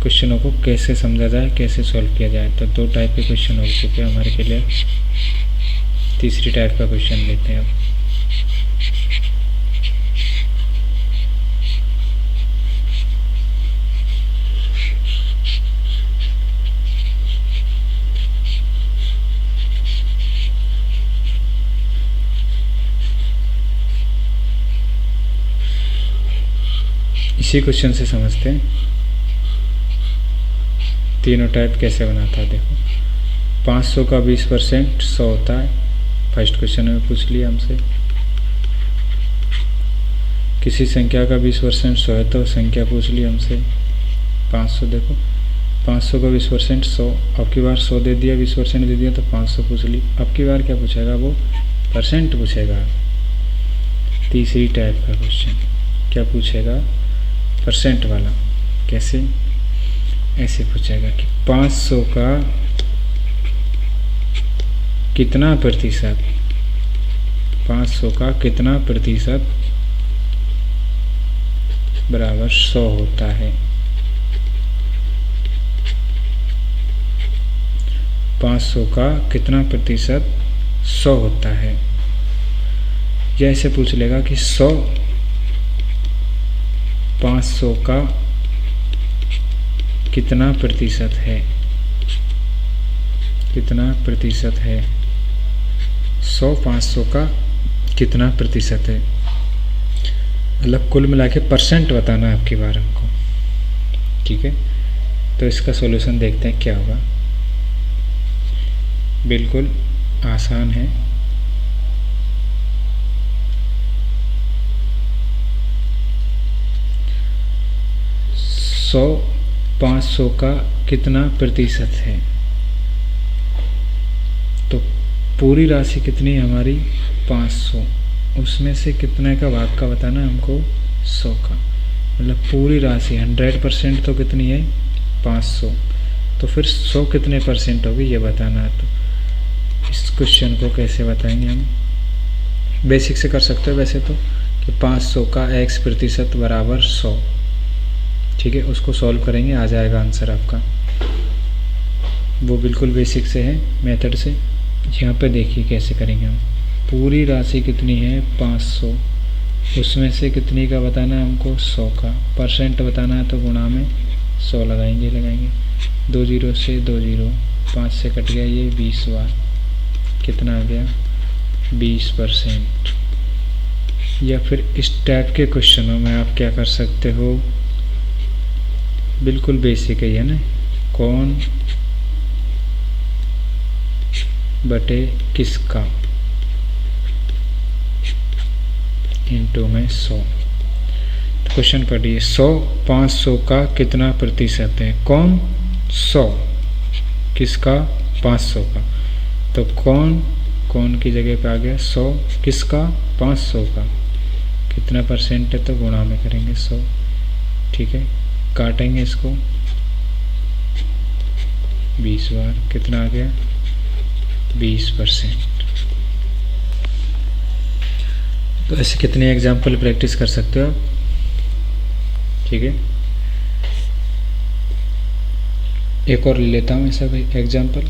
A: क्वेश्चनों को कैसे समझा जाए, कैसे सॉल्व किया जाए। तो 2 टाइप के क्वेश्चन हो चुके हैं हमारे के लिए। तीसरी टाइप का क्वेश्चन लेते हैं अब। इसी क्वेश्चन से समझते हैं तीनों टाइप कैसे बनाता है। देखो, 500 का 20% 100 होता है। फर्स्ट क्वेश्चन में पूछ लिया हमसे। किसी संख्या का 20% 100 है, तो संख्या पूछ ली हमसे 500। देखो 500 का 20% 100, अब की बार 100 दे दिया, 20% दे दिया, तो 500 पूछ ली। अब की बार क्या पूछेगा? वो परसेंट पूछेगा। तीसरी टाइप का क्वेश्चन क्या पूछेगा? परसेंट वाला। कैसे? ऐसे पूछेगा कि 500 का कितना प्रतिशत, 500 का कितना प्रतिशत बराबर 100 होता है। 500 का कितना प्रतिशत 100 होता है। जैसे पूछ लेगा कि 500 का कितना प्रतिशत है, कितना प्रतिशत है, 100 500 का कितना प्रतिशत है। मतलब कुल मिला के परसेंट बताना है आपकी बार हमको। ठीक है, तो इसका सॉल्यूशन देखते हैं क्या होगा। बिल्कुल आसान है। 500 का कितना प्रतिशत है। तो पूरी राशि कितनी है हमारी 500, उसमें से कितने का भाग का बताना है हमको 100 का। मतलब पूरी राशि 100% तो कितनी है 500, तो फिर 100 कितने परसेंट होगी ये बताना है। तो इस क्वेश्चन को कैसे बताएंगे हम, बेसिक से कर सकते हो वैसे तो, कि 500 का x% बराबर 100। ठीक है, उसको सॉल्व करेंगे, आ जाएगा आंसर आपका। वो बिल्कुल बेसिक से है मेथड से। यहाँ पे देखिए कैसे करेंगे हम। पूरी राशि कितनी है 500, उसमें से कितनी का बताना है हमको 100 का। परसेंट बताना है तो गुणा में 100 लगाएंगे 2 जीरो से 2 जीरो, 5 से कट गया ये 20 बार, कितना आ गया 20%। या फिर इस टाइप के क्वेश्चनों में आप क्या कर सकते हो, बिल्कुल बेसिक है ना, कौन बटे किसका इंटू में 100। तो क्वेश्चन पढ़िए, 100 500 का कितना प्रतिशत है। कौन 100, किसका 500 का। तो कौन की जगह पे आ गया 100, किसका 500 का, कितना परसेंट है तो गुणा में करेंगे 100। ठीक है, काटेंगे इसको 20 बार, कितना आ गया 20%। तो ऐसे कितने एग्जाम्पल प्रैक्टिस कर सकते हो आप। ठीक है, एक और लेता हूँ ऐसा भाई एग्जाम्पल।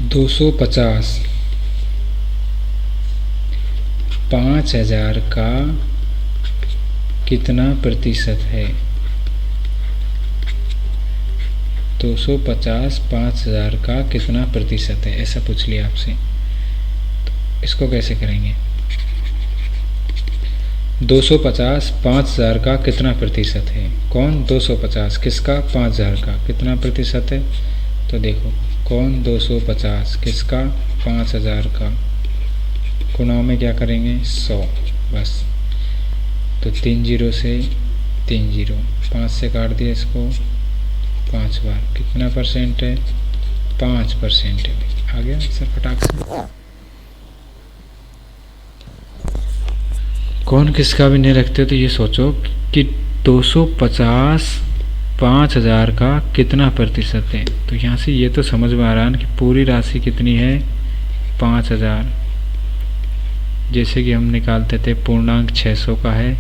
A: दो 5,000 का कितना प्रतिशत है। 250 5,000 का कितना प्रतिशत है, ऐसा पूछ लिया आपसे। तो इसको कैसे करेंगे, 250 5,000 का कितना प्रतिशत है। कौन 250, किसका 5,000 का, कितना प्रतिशत है। तो देखो कौन 250, किसका 5,000 का, गुणाओं में क्या करेंगे 100 बस। तो 3 जीरो से 3 जीरो, 5 से काट दिया इसको 5 बार, कितना परसेंट है 5% है। आ गया सर फटाक से। कौन किसका भी नहीं रखते तो ये सोचो कि 250 5,000 का कितना प्रतिशत है। तो यहाँ से ये तो समझ में आ रहा है कि पूरी राशि कितनी है 5,000। जैसे कि हम निकालते थे पूर्णांक 600 का है,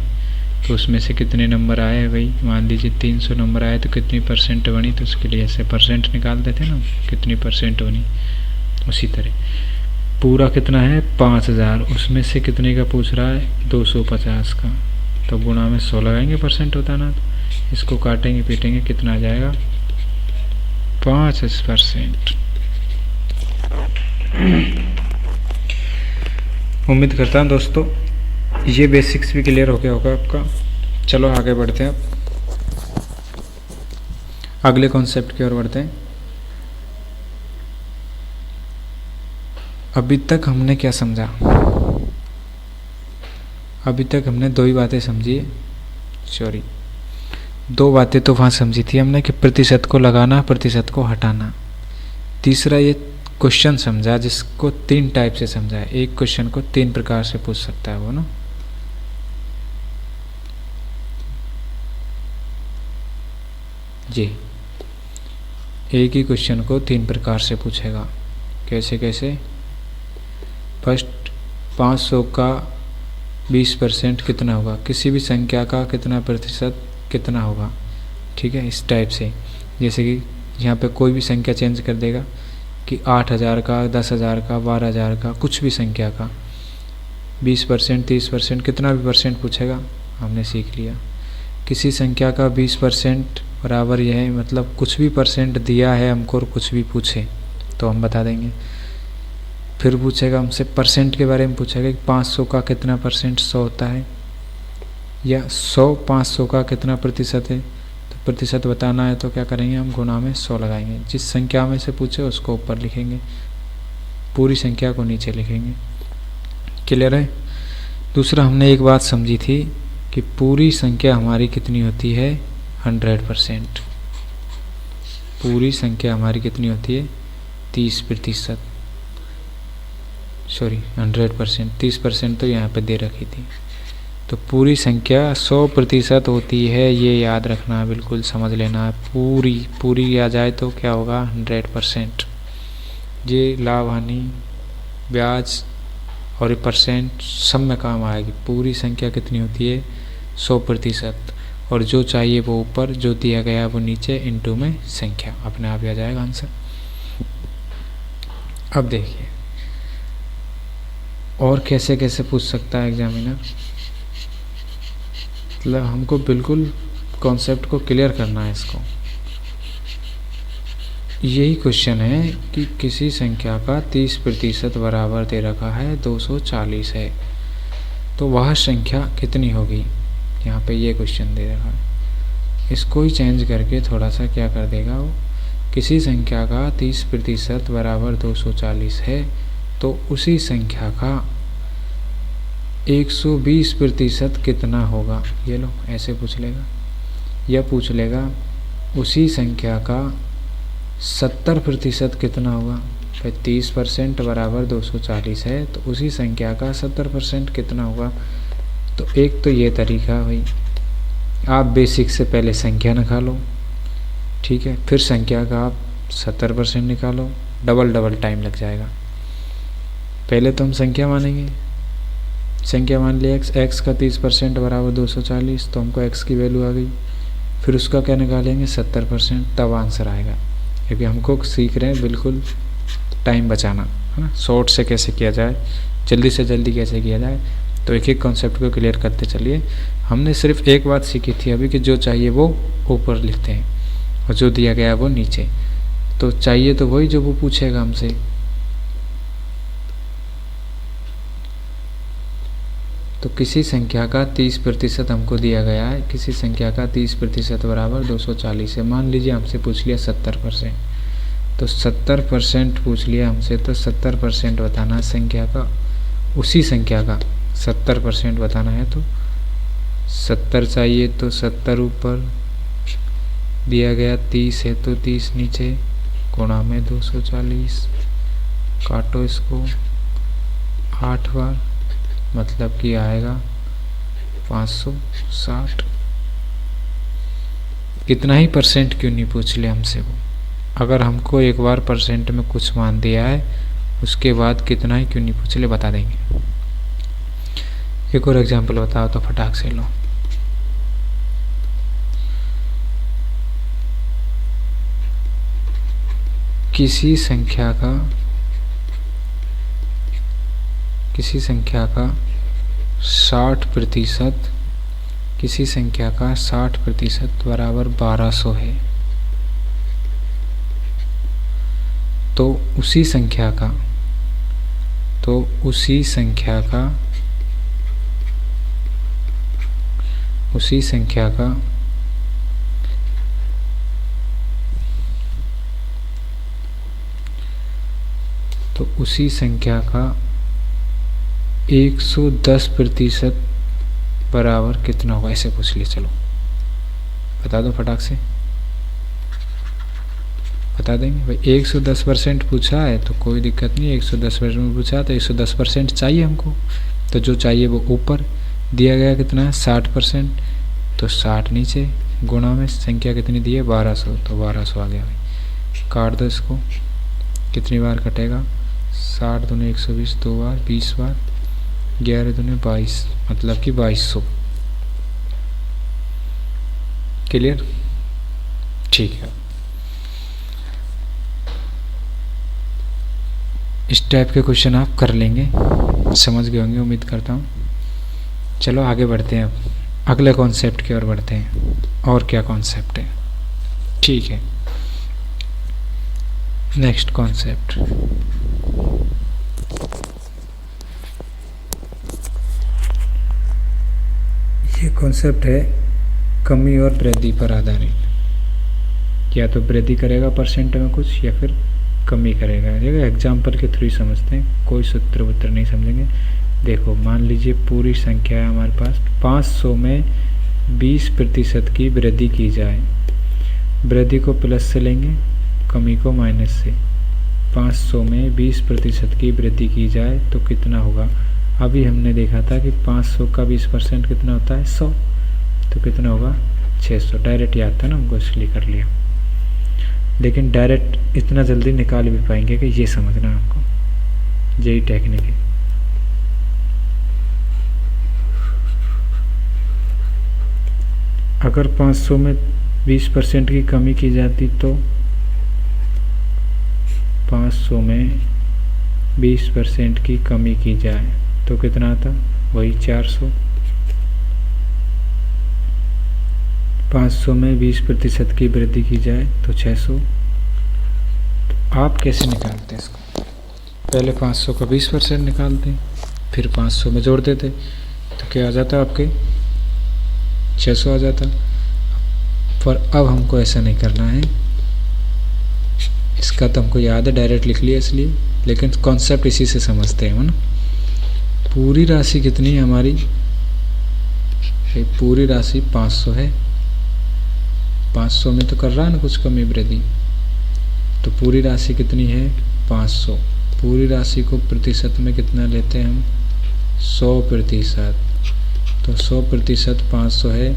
A: तो उसमें से कितने नंबर आए भाई, मान लीजिए 300 नंबर आए तो कितनी परसेंट बनी। तो उसके लिए ऐसे परसेंट निकालते थे ना, कितनी परसेंट बनी। उसी तरह पूरा कितना है 5,000, उसमें से कितने का पूछ रहा है 250 का। तो गुणा में 100 लगाएंगे, परसेंट होता ना। तो इसको काटेंगे पीटेंगे, कितना आ जाएगा 5%। उम्मीद करता हूँ दोस्तों ये बेसिक्स भी क्लियर हो गया होगा आपका। चलो आगे बढ़ते हैं, अब अगले कॉन्सेप्ट की ओर बढ़ते हैं। अभी तक हमने क्या समझा, अभी तक हमने 2 ही बातें समझी, सॉरी 2 बातें तो वहाँ समझी थी हमने कि प्रतिशत को लगाना, प्रतिशत को हटाना। तीसरा ये क्वेश्चन समझा जिसको 3 टाइप से समझा है। एक क्वेश्चन को 3 प्रकार से पूछ सकता है वो ना। जी, एक ही क्वेश्चन को 3 प्रकार से पूछेगा। कैसे कैसे, फर्स्ट 500 का 20% कितना होगा, किसी भी संख्या का कितना प्रतिशत कितना होगा। ठीक है, इस टाइप से। जैसे कि यहाँ पे कोई भी संख्या चेंज कर देगा कि 8,000 का, 10,000 का, 12,000 का, कुछ भी संख्या का 20% 30% कितना भी परसेंट पूछेगा, हमने सीख लिया। किसी संख्या का 20% बराबर यह है, मतलब कुछ भी परसेंट दिया है हमको और कुछ भी पूछे तो हम बता देंगे। फिर पूछेगा हमसे परसेंट के बारे में, पूछेगा कि 500 का कितना परसेंट 100 होता है, या 100 500 का कितना प्रतिशत है। तो प्रतिशत बताना है तो क्या करेंगे हम, गुणा में 100 लगाएंगे। जिस संख्या में से पूछे उसको ऊपर लिखेंगे, पूरी संख्या को नीचे लिखेंगे। क्लियर है। दूसरा हमने एक बात समझी थी कि पूरी संख्या हमारी कितनी होती है 100%। पूरी संख्या हमारी कितनी होती है 30%, सॉरी 100%, 30% तो यहाँ पे दे रखी थी। तो पूरी संख्या 100% होती है, ये याद रखना, बिल्कुल समझ लेना। पूरी आ जाए तो क्या होगा 100%। ये लाभ हानि ब्याज और ये परसेंट सब में काम आएगी। पूरी संख्या कितनी होती है 100%, और जो चाहिए वो ऊपर, जो दिया गया वो नीचे, इनटू में संख्या, अपने आप ही आ जाएगा आंसर। अब देखिए और कैसे कैसे पूछ सकता है एग्जामिनर, मतलब हमको बिल्कुल कॉन्सेप्ट को क्लियर करना है इसको। यही क्वेश्चन है कि किसी संख्या का 30% बराबर दे रखा है 240 है, तो वह संख्या कितनी होगी। यहाँ पे ये क्वेश्चन दे रखा है, इसको ही चेंज करके थोड़ा सा क्या कर देगा वो, किसी संख्या का 30% बराबर 240 है, तो उसी संख्या का 120% कितना होगा। ये लो ऐसे पूछ लेगा, या पूछ लेगा उसी संख्या का 70% कितना होगा। फिर 30% बराबर 240 है, तो उसी संख्या का 70% कितना होगा। तो एक तो ये तरीका भाई, आप बेसिक से पहले संख्या निकालो, ठीक है, फिर संख्या का आप 70% निकालो, डबल टाइम लग जाएगा। पहले तो हम संख्या मानेंगे, संख्या मान लिया x का 30% बराबर 240, तो हमको x की वैल्यू आ गई। फिर उसका क्या निकालेंगे 70%, तब आंसर आएगा। क्योंकि हमको सीख रहे हैं बिल्कुल टाइम बचाना, है ना, शॉर्ट से कैसे किया जाए, जल्दी से जल्दी कैसे किया जाए। तो एक एक कॉन्सेप्ट को क्लियर करते चलिए। हमने सिर्फ एक बात सीखी थी अभी कि जो चाहिए वो ऊपर लिखते हैं और जो दिया गया वो नीचे। तो चाहिए तो वही जो वो पूछेगा हमसे। तो किसी संख्या का 30% हमको दिया गया है, किसी संख्या का 30% बराबर 240 है। मान लीजिए हमसे पूछ लिया 70%, तो 70% पूछ लिया हमसे, तो 70% बताना है संख्या का, उसी संख्या का 70% बताना है। तो 70 चाहिए तो 70 ऊपर, दिया गया 30 है तो 30 नीचे, गुणा में 240, काटो इसको 8 बार, मतलब कि आएगा 560। कितना ही परसेंट क्यों नहीं पूछ ले हमसे वो, अगर हमको एक बार परसेंट में कुछ मान दिया है उसके बाद कितना ही क्यों नहीं पूछ ले, बता देंगे। एक और एग्जांपल बताओ तो फटाक से लो। किसी संख्या का 60%, किसी संख्या का 60% बराबर 1200 है, तो उसी संख्या का तो उसी संख्या का 110% बराबर कितना होगा, ऐसे पूछ लिया। चलो बता दो फटाक से, बता देंगे भाई। 110% पूछा है तो कोई दिक्कत नहीं, 110% पूछा तो 110% चाहिए हमको, तो जो चाहिए वो ऊपर, दिया गया कितना है 60%, तो 60 नीचे, गुणा में संख्या कितनी दी है 1200, तो 1200 आ गया भाई। काट दो इसको, कितनी बार कटेगा, 60 दूनी 120, 2 बार 20 बार, 11 दूनी 22, मतलब कि 2200। क्लियर, ठीक है। इस टाइप के क्वेश्चन आप कर लेंगे, समझ गए होंगे उम्मीद करता हूँ। चलो आगे बढ़ते हैं, अब अगले कॉन्सेप्ट की ओर बढ़ते हैं। और क्या कॉन्सेप्ट है, ठीक है, नेक्स्ट कॉन्सेप्ट। ये कॉन्सेप्ट है कमी और वृद्धि पर आधारित। या तो वृद्धि करेगा परसेंट में कुछ, या फिर कमी करेगा। देखो एग्जाम्पल के थ्रू समझते हैं, कोई सूत्र वूत्र नहीं समझेंगे। देखो मान लीजिए पूरी संख्या है हमारे पास, 500 में 20% की वृद्धि की जाए। वृद्धि को प्लस से लेंगे, कमी को माइनस से। 500 में 20% की वृद्धि की जाए तो कितना होगा। अभी हमने देखा था कि 500 का 20% कितना होता है, 100, तो कितना होगा 600। डायरेक्ट याद था ना हमको, इसलिए कर लिया। लेकिन डायरेक्ट इतना जल्दी निकाल भी पाएंगे कि ये समझना आपको, यही टेक्निक है। अगर 500 में 20% की कमी की जाती तो 500 में 20% की कमी की जाए तो कितना आता, वही 400। 500 में 20% की वृद्धि की जाए तो 600। तो आप कैसे निकालते हैं इसको, पहले 500 का 20% निकालते, फिर 500 में जोड़ देते, तो क्या आ जाता आपके 600 आ जाता। पर अब हमको ऐसा नहीं करना है, इसका तो हमको याद है, डायरेक्ट लिख लिया इसलिए, लेकिन कॉन्सेप्ट इसी से समझते हैं ना। पूरी राशि कितनी है हमारी, पूरी राशि 500 है। 500 में तो कर रहा है ना कुछ कमी वृद्धि, तो पूरी राशि कितनी है 500। पूरी राशि को प्रतिशत में कितना लेते हैं हम, 100%। तो 100% 500 है,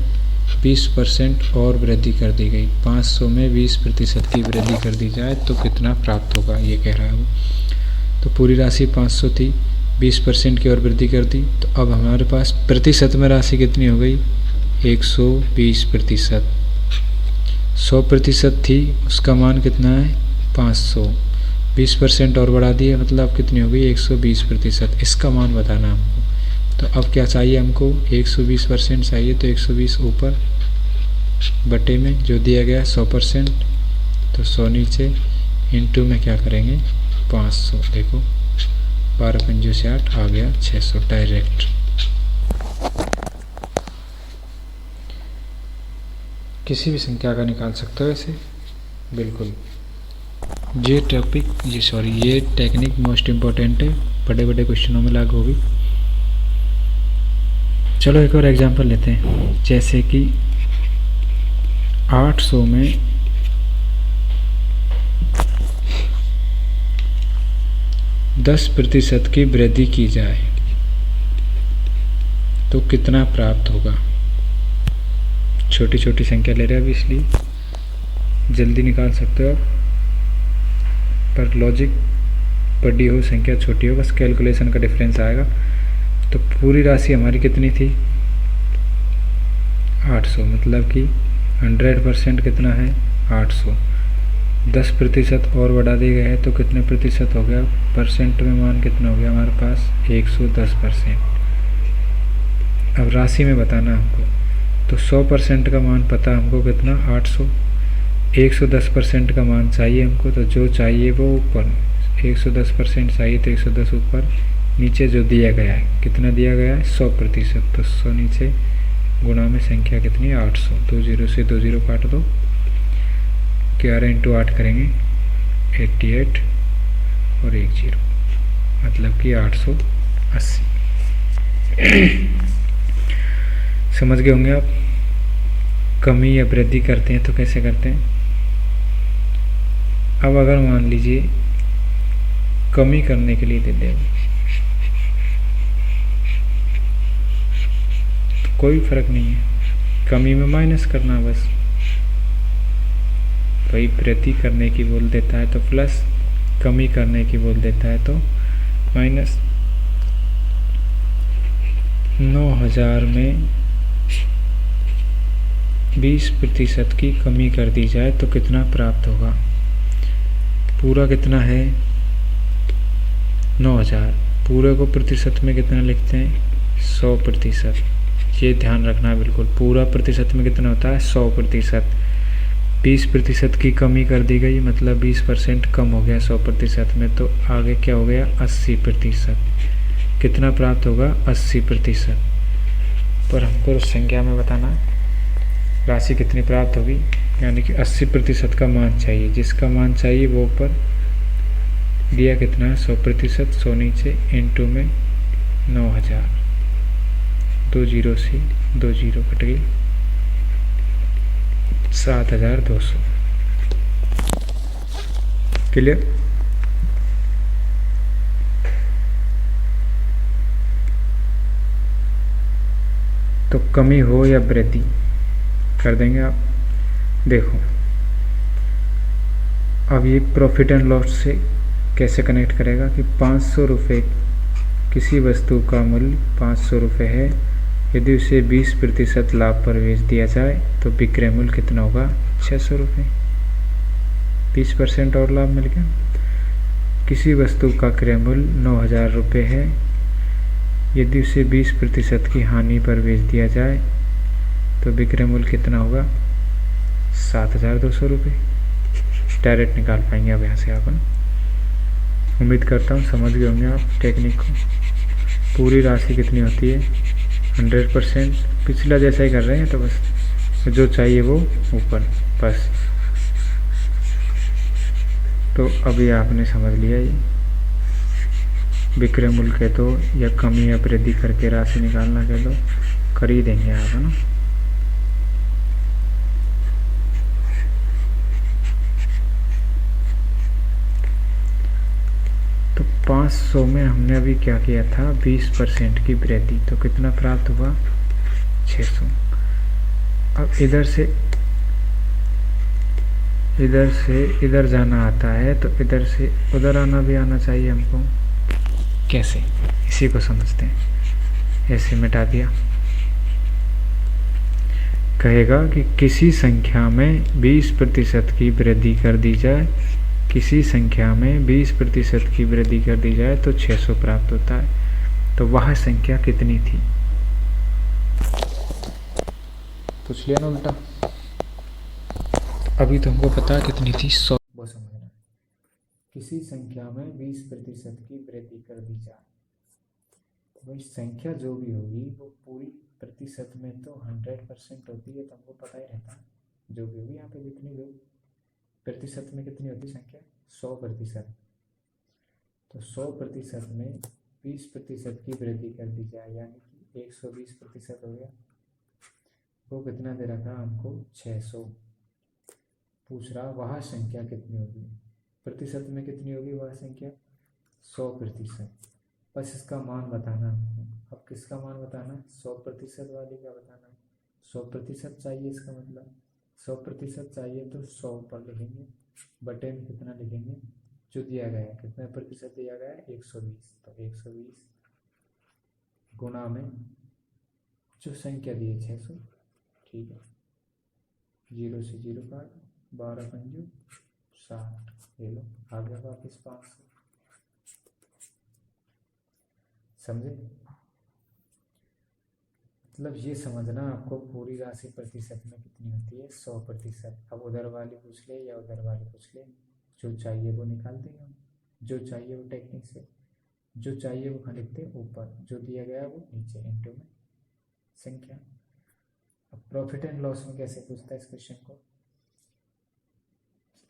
A: 20% और वृद्धि कर दी गई। 500 में 20% की वृद्धि कर दी जाए तो कितना प्राप्त होगा, ये कह रहा है वो। तो पूरी राशि 500 थी, 20% की और वृद्धि कर दी, तो अब हमारे पास प्रतिशत में राशि कितनी हो गई, 120%। 100% थी, उसका मान कितना है 500, 20% और बढ़ा दिया, मतलब कितनी हो गई 120%। इसका मान बताना हमको। तो अब क्या चाहिए हमको, 120% चाहिए, तो 120 ऊपर बटे में जो दिया गया 100%, तो 100 नीचे, इंटू में क्या करेंगे 500। देखो 12 पंजे से 8 आ गया 600 डायरेक्ट। किसी भी संख्या का निकाल सकते हो ऐसे, बिल्कुल। ये ये टेक्निक मोस्ट इम्पोर्टेंट है, बड़े बड़े क्वेश्चनों में लागू होगी। चलो एक और एग्जांपल लेते हैं, जैसे कि 800 में 10% की वृद्धि की जाए तो कितना प्राप्त होगा। छोटी छोटी संख्या ले रहे हैं अभी, इसलिए जल्दी निकाल सकते हो आप, पर लॉजिक बड़ी हो संख्या छोटी हो, बस कैलकुलेशन का डिफरेंस आएगा। तो पूरी राशि हमारी कितनी थी 800, मतलब कि 100% कितना है 800। 10% और बढ़ा दिए गए हैं तो कितने प्रतिशत हो गया, परसेंट में मान कितना हो गया हमारे पास 110%। अब राशि में बताना हमको, तो 100% का मान पता हमको कितना 800, 110% का मान चाहिए हमको, तो जो चाहिए वो ऊपर 110% चाहिए तो 110 ऊपर, नीचे जो दिया गया है कितना दिया गया है 100%, तो 100 नीचे, गुणा में संख्या कितनी 800। 2 0 से 2 0 काट दो, 11 × 8 करेंगे 88 और 1 0, मतलब कि 880। समझ गए होंगे आप। कमी या वृद्धि करते हैं तो कैसे करते हैं। अब अगर मान लीजिए कमी करने के लिए दे दें तो कोई फर्क नहीं है, कमी में माइनस करना बस। वही वृद्धि करने की बोल देता है तो प्लस, कमी करने की बोल देता है तो माइनस। 9000 में 20% की कमी कर दी जाए तो कितना प्राप्त होगा। पूरा कितना है 9000, पूरे को प्रतिशत में कितना लिखते हैं 100%। ये ध्यान रखना है बिल्कुल, पूरा प्रतिशत में कितना होता है 100%। 20% की कमी कर दी गई, मतलब 20% कम हो गया 100% में, तो आगे क्या हो गया 80%। कितना प्राप्त होगा 80%। पर हमको संख्या में बताना है राशि कितनी प्राप्त होगी, यानी कि 80% का मान चाहिए। जिसका मान चाहिए वो ऊपर दिया कितना है 100%, 100 नीचे, इंटू में 9,000, 2 जीरो से 2 जीरो कट गई, 7,200। क्लियर? तो कमी हो या वृद्धि कर देंगे आप। देखो अब ये प्रॉफिट एंड लॉस से कैसे कनेक्ट करेगा कि 500 रुपये, किसी वस्तु का मूल्य 500 रुपये है, यदि उसे 20% लाभ पर बेच दिया जाए तो विक्रय मूल्य कितना होगा? 600 रुपये। 20% और लाभ मिल गया। किसी वस्तु का क्रय मूल्य 9,000 रुपये है, यदि उसे 20% की हानि पर बेच दिया जाए तो विक्रय मूल्य कितना होगा? 7,200 रुपये। डायरेक्ट निकाल पाएंगे अब यहाँ से अपन। उम्मीद करता हूँ समझ गए होंगे आप टेक्निक को। पूरी राशि कितनी होती है? 100%। पिछला जैसा ही कर रहे हैं, तो बस जो चाहिए वो ऊपर, बस। तो अभी आपने समझ लिया ये विक्रय मूल्य कह दो या कमी या वृद्धि करके राशि निकालना कह दो, कर ही देंगे आप, है ना। तो 500 में हमने अभी क्या किया था? 20% की वृद्धि, तो कितना प्राप्त हुआ? 600। अब इधर जाना आता है, तो इधर से उधर आना भी आना चाहिए हमको। कैसे? इसी को समझते हैं। ऐसे मिटा दिया। कहेगा कि किसी संख्या में 20% की वृद्धि कर दी जाए, किसी संख्या में 20% की वृद्धि कर दी जाए तो 600 प्राप्त होता है। तो वह संख्या कितनी थी? पूछ लिया ना उल्टा। अभी तो हमको पता कितनी थी, 100। वो समझना, किसी संख्या में 20% की वृद्धि कर दी जाए, तो वही संख्या जो भी होगी वो पूरी प्रतिशत में तो 100% होती है, तो हमको पता ही रहता है जो भी होगी। यहाँ पे जितनी भी प्रतिशत में कितनी होती संख्या? 100%। तो 100% में 20% की वृद्धि कर दी जाए, यानी कि 120% हो गया। वो कितना दे रखा हमको? 600। पूछ रहा वह संख्या कितनी होगी, प्रतिशत में कितनी होगी वह संख्या? 100%। बस इसका मान बताना हमको। अब किसका मान बताना है? 100% वाली का बताना है। 100% चाहिए, इसका मतलब 100% चाहिए तो 100 पर लिखेंगे, बटे में कितना लिखेंगे जो दिया गया है, कितना प्रतिशत दिया गया है? 120। तो 120 गुणा में जो संख्या दी है 600, ठीक है। 0 से 0 काट, 12 पंजू 60, ये लो आ गया वापिस 500। समझे? मतलब ये समझना आपको पूरी राशि प्रतिशत में कितनी होती है? 100%। अब उधर वाली पूछ ले या उधर वाली पूछ ले, जो चाहिए वो निकाल देंगे हम। जो चाहिए वो टेक्निक से, जो चाहिए वो लिखते ऊपर, जो दिया गया वो नीचे, इंटू में संख्या। अब प्रॉफिट एंड लॉस में कैसे पूछता है इस क्वेश्चन को?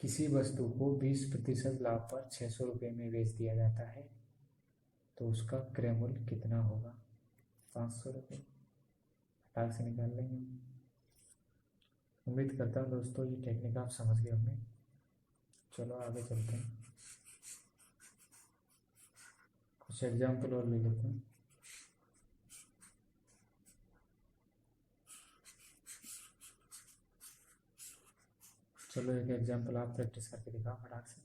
A: किसी वस्तु को 20% लाभ पर 600 रुपये में बेच दिया जाता है, तो उसका क्रय मूल्य कितना होगा? 500 रुपये। फटाक से निकाल लेंगे। उम्मीद करता हूँ दोस्तों ये टेक्निक आप समझ गए होंगे। चलो आगे चलते हैं, कुछ एग्जाम्पल और ले लेते हैं। चलो एक एग्जाम्पल आप प्रैक्टिस करके दिखाओ फटाक से।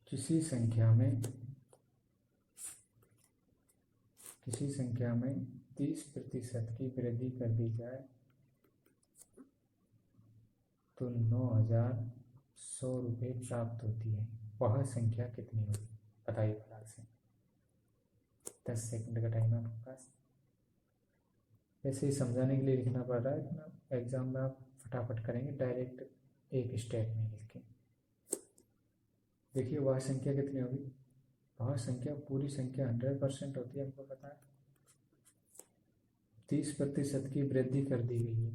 A: किसी संख्या में 30% की वृद्धि कर दी जाए तो 9,100 रुपये प्राप्त होती है। वह संख्या कितनी होगी? बताइए फटाक से। 10 सेकंड का टाइम है आपके पास। ऐसे ही समझाने के लिए लिखना पड़ रहा है, इतना एग्जाम में आप फटाफट करेंगे डायरेक्ट एक स्टेप में लिख के। देखिए वह संख्या कितनी होगी? वह संख्या पूरी संख्या 100% होती है, हमको पता है। 30% की वृद्धि कर दी गई है,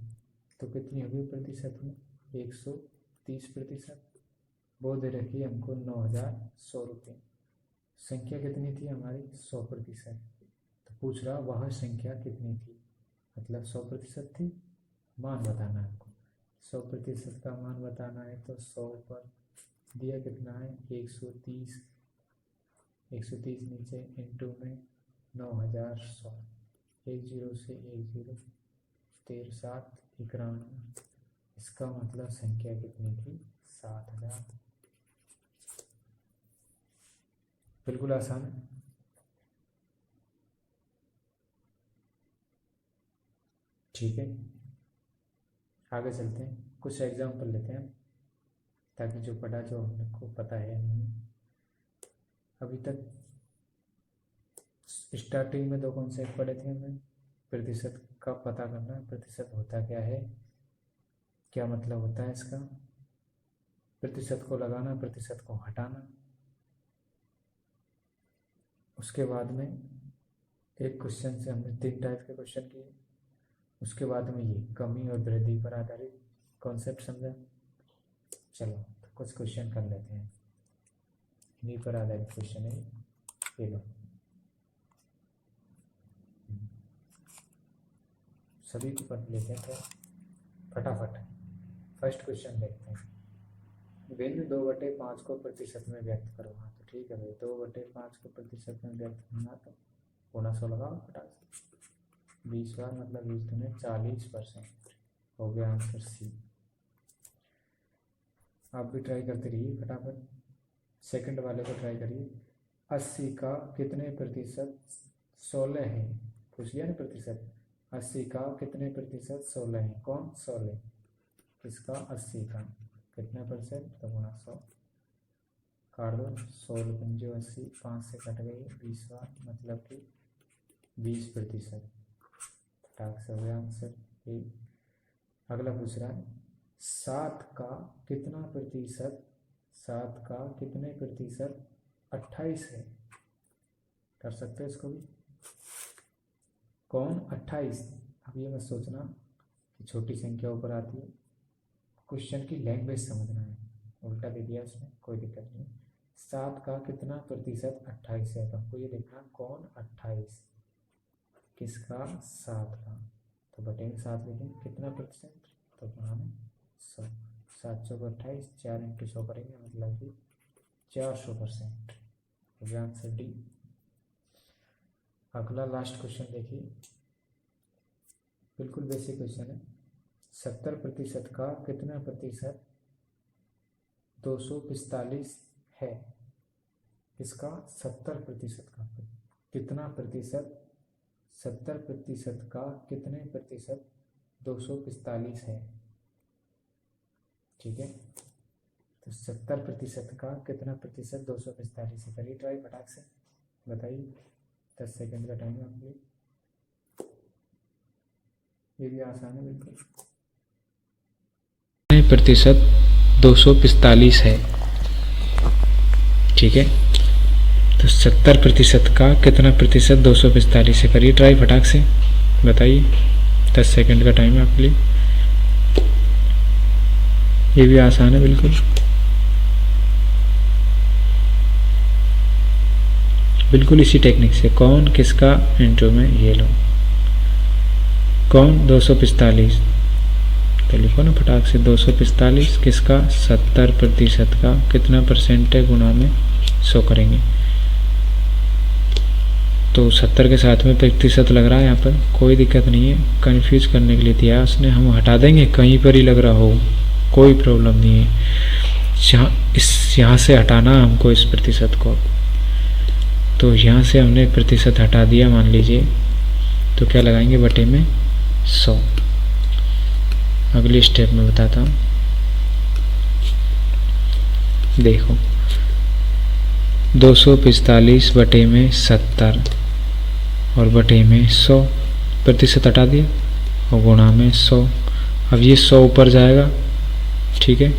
A: तो कितनी होगी प्रतिशत में? 130%। वो दे रखी है हमको 9,100 रुपये। संख्या कितनी थी हमारी 100%। तो पूछ रहा वह संख्या कितनी थी, मतलब 100% थी। मान बताना है आपको, 100% का मान बताना है तो 100 पर दिया कितना है 130, 130 नीचे इंटू में 9,100, 10 से 10 13 7 91। इसका मतलब संख्या कितनी थी 7,000। बिल्कुल आसान है। ठीक है, आगे चलते हैं, कुछ एग्जाम्पल लेते हैं ताकि जो पढ़ा जो हमको पता है नहीं अभी तक। स्टार्टिंग में दो कॉन्सेप्ट पढ़े थे हमें, प्रतिशत का पता करना, प्रतिशत होता क्या है, क्या मतलब होता है इसका, प्रतिशत को लगाना, प्रतिशत को हटाना। उसके बाद में एक क्वेश्चन से हमने 3 टाइप के क्वेश्चन किए। उसके बाद में ये कमी और वृद्धि पर आधारित कॉन्सेप्ट समझा। चलो तो कुछ क्वेश्चन कर लेते हैं, इन्हीं पर आधारित क्वेश्चन है ये लो। सभी को पढ़ लेते हैं तो फटाफट। फर्स्ट क्वेश्चन देखते हैं, भिन्न 2/5 को प्रतिशत में व्यक्त करो। हाँ तो ठीक है भाई, 2/5 को प्रतिशत में व्यक्त करना तो गुणा 100 लगाओ फटाक से, 20 बार मतलब 20 में 40% हो गया आंसर सी। आप भी ट्राई करते रहिए फटाफट। सेकंड वाले को ट्राई करिए, 80 का कितने प्रतिशत 16 है, पूछ लिया ना प्रतिशत। 80 का कितने प्रतिशत 16 है, कौन 16, किसका 80 का कितने परसेंट, तो गुणा 100, काट दो 16 पंजो 80, 5 से कट गई 20 बार मतलब कि 20%, फटाक से हो गया आंसर। अगला पूछ रहा है 7 का कितना प्रतिशत, 7 का कितने प्रतिशत 28 है, कर सकते हैं इसको भी, कौन 28। अब ये मत सोचना कि छोटी संख्या ऊपर आती है, क्वेश्चन की लैंग्वेज समझना है, उल्टा दे दिया इसमें, कोई दिक्कत नहीं। 7 का कितना प्रतिशत 28 है, तो आपको ये देखना कौन 28, किसका 7 का, तो बटे में 7 लिखें, कितना प्रतिशत, तो बनाने 100, 7 चौक 28, 4 इंटू 100 करेंगे मतलब कि 400%, हो गया आंसर डी। अगला लास्ट क्वेश्चन देखिए, बिल्कुल बेसिक क्वेश्चन है, 70% का कितना प्रतिशत 245 है, इसका 70% का कितना प्रतिशत, 70% का कितने प्रतिशत 245 है, ठीक है। तो 70% का कितना प्रतिशत 245 है, करिए ट्राई फटाक से बताइए, 10 सेकंड का टाइम है आपके लिए, ये भी आसान है बिल्कुल। प्रतिशत 245 है, ठीक है। तो 70% का कितना प्रतिशत 245 है, करिए ट्राई फटाक से बताइए, 10 सेकंड का टाइम है आपके लिए, ये भी आसान है बिल्कुल। बिल्कुल इसी टेक्निक से, कौन किसका इंट्रो में, ये लो कौन 245, तो लिखो ना फटाक से, 245 किसका 70% का कितना परसेंट है, गुणा में 100 करेंगे, तो 70 के साथ में प्रतिशत लग रहा है, यहाँ पर कोई दिक्कत नहीं है, कंफ्यूज करने के लिए दिया उसने, हम हटा देंगे कहीं पर ही लग रहा हो, कोई प्रॉब्लम नहीं है। यहाँ से हटाना हमको इस प्रतिशत को, तो यहाँ से हमने प्रतिशत हटा दिया मान लीजिए, तो क्या लगाएंगे बटे में 100। अगली स्टेप में बताता हूँ, देखो 245 बटे में 70 और बटे में 100, प्रतिशत हटा दिया और गुणा में 100। अब ये 100 ऊपर जाएगा, ठीक है,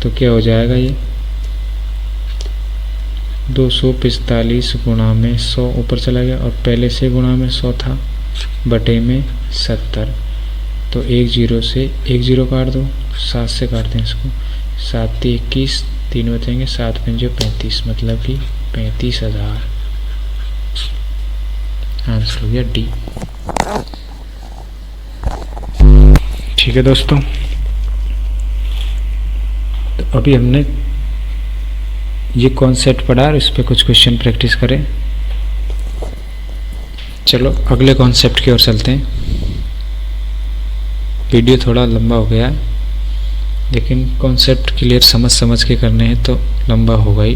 A: तो क्या हो जाएगा, ये 245 गुणा में 100 ऊपर चला गया और पहले से गुणा में 100 था, बटे में 70, तो 1 0 से 1 0 काट दो, 7 से काट दें इसको, 7 21 3 बचेंगे, 7 पंजे 35, मतलब कि 35,000। आंसर हो गया डी। ठीक है दोस्तों, तो अभी हमने ये कॉन्सेप्ट पढ़ा और इस पर कुछ क्वेश्चन प्रैक्टिस करें। चलो अगले कॉन्सेप्ट की ओर चलते हैं। वीडियो थोड़ा लंबा हो गया, लेकिन कॉन्सेप्ट क्लियर समझ के करने हैं तो लंबा होगा ही।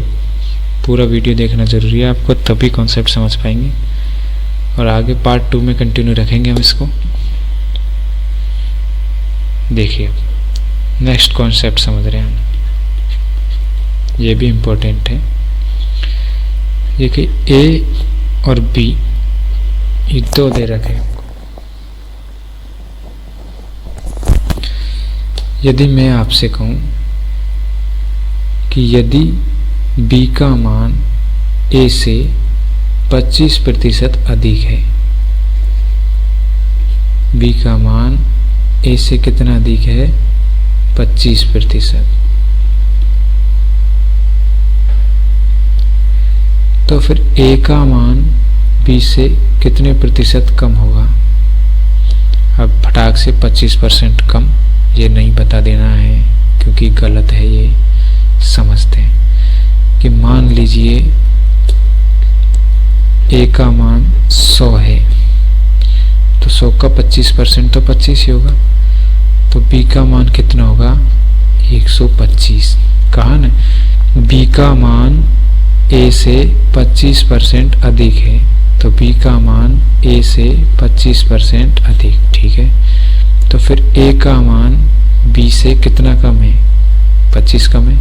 A: पूरा वीडियो देखना ज़रूरी है आपको, तभी कॉन्सेप्ट समझ पाएंगे। और आगे पार्ट 2 में कंटिन्यू रखेंगे हम इसको। देखिए नेक्स्ट कॉन्सेप्ट समझ रहे हैं हम, ये भी इम्पोर्टेंट है। देखिए ए और बी ये 2 दे रखे हैं। यदि मैं आपसे कहूं कि यदि b का मान a से 25% अधिक है, b का मान a से कितना अधिक है? 25%। तो फिर a का मान b से कितने प्रतिशत कम होगा? अब फटाक से 25% कम ये नहीं बता देना है, क्योंकि गलत है। ये समझते हैं कि मान लीजिए a का मान 100 है, तो 100 का 25% तो 25 ही होगा। तो b का मान कितना होगा? 125। कहा ना, b का मान a से 25% अधिक है, तो b का मान a से 25% अधिक। ठीक है, तो फिर a का मान b से कितना कम है? 25 कम है,